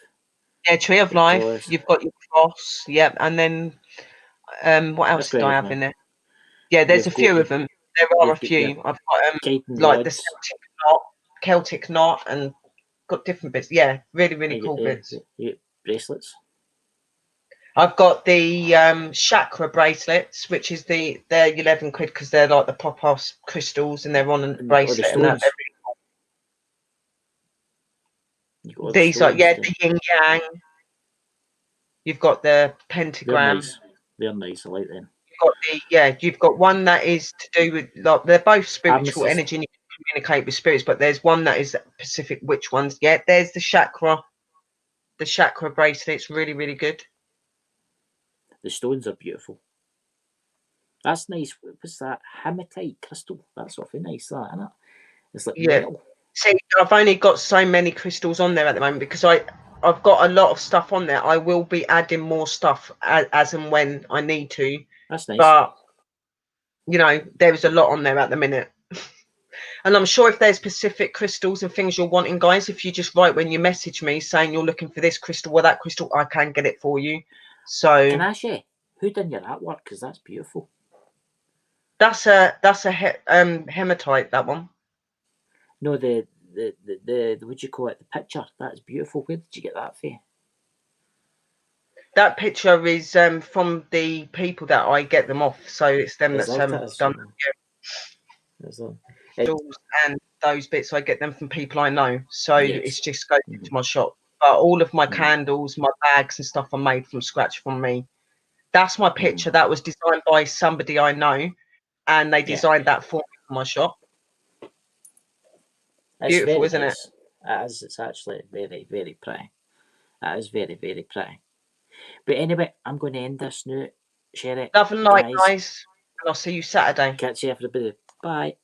Yeah, Tree of Life. You've got your cross. Yeah, and then what else did I have in there? Yeah, there's a few of them. There are a few. I've got like the Celtic knot, and got different bits. Yeah, really cool bits.
Bracelets.
I've got the chakra bracelets, which is they're £11 because they're like the pop-off crystals, and they're on a bracelet and that. These are the yin yang. You've got the pentagram.
They're nice. I like them.
you've got one that is to do with, like, they're both spiritual
Amethyst.
energy and you can communicate with spirits, but there's one that is specific. Which ones? Yeah, there's the chakra bracelet. It's really, really good.
The stones are beautiful. That's nice. What's that? Hematite crystal. That's awfully nice, that, isn't it? It's like metal.
See, I've only got so many crystals on there at the moment because I've got a lot of stuff on there. I will be adding more stuff as and when I need to.
That's nice.
But, you know, there is a lot on there at the minute. And I'm sure if there's specific crystals and things you're wanting, guys, if you just write when you message me saying you're looking for this crystal or that crystal, I can get it for you. So
can I ask you, who done your artwork? Because that's beautiful.
That's a hematite, that one.
No, the what do you call it? The picture. That's beautiful. Where did you get that from?
That picture is from the people that I get them off. So it's them that's done. And those bits I get them from people I know. So it's just goes into my shop. But all of my candles, my bags and stuff are made from scratch from me. That's my picture. That was designed by somebody I know, and they designed that for me for my shop.
It's
beautiful,
very
isn't
nice. It is. It's actually very, very pretty. It is very, very pretty. But anyway, I'm going to end this now. Share it.
Love and light, guys. And I'll see you Saturday.
Catch you, everybody. Bye.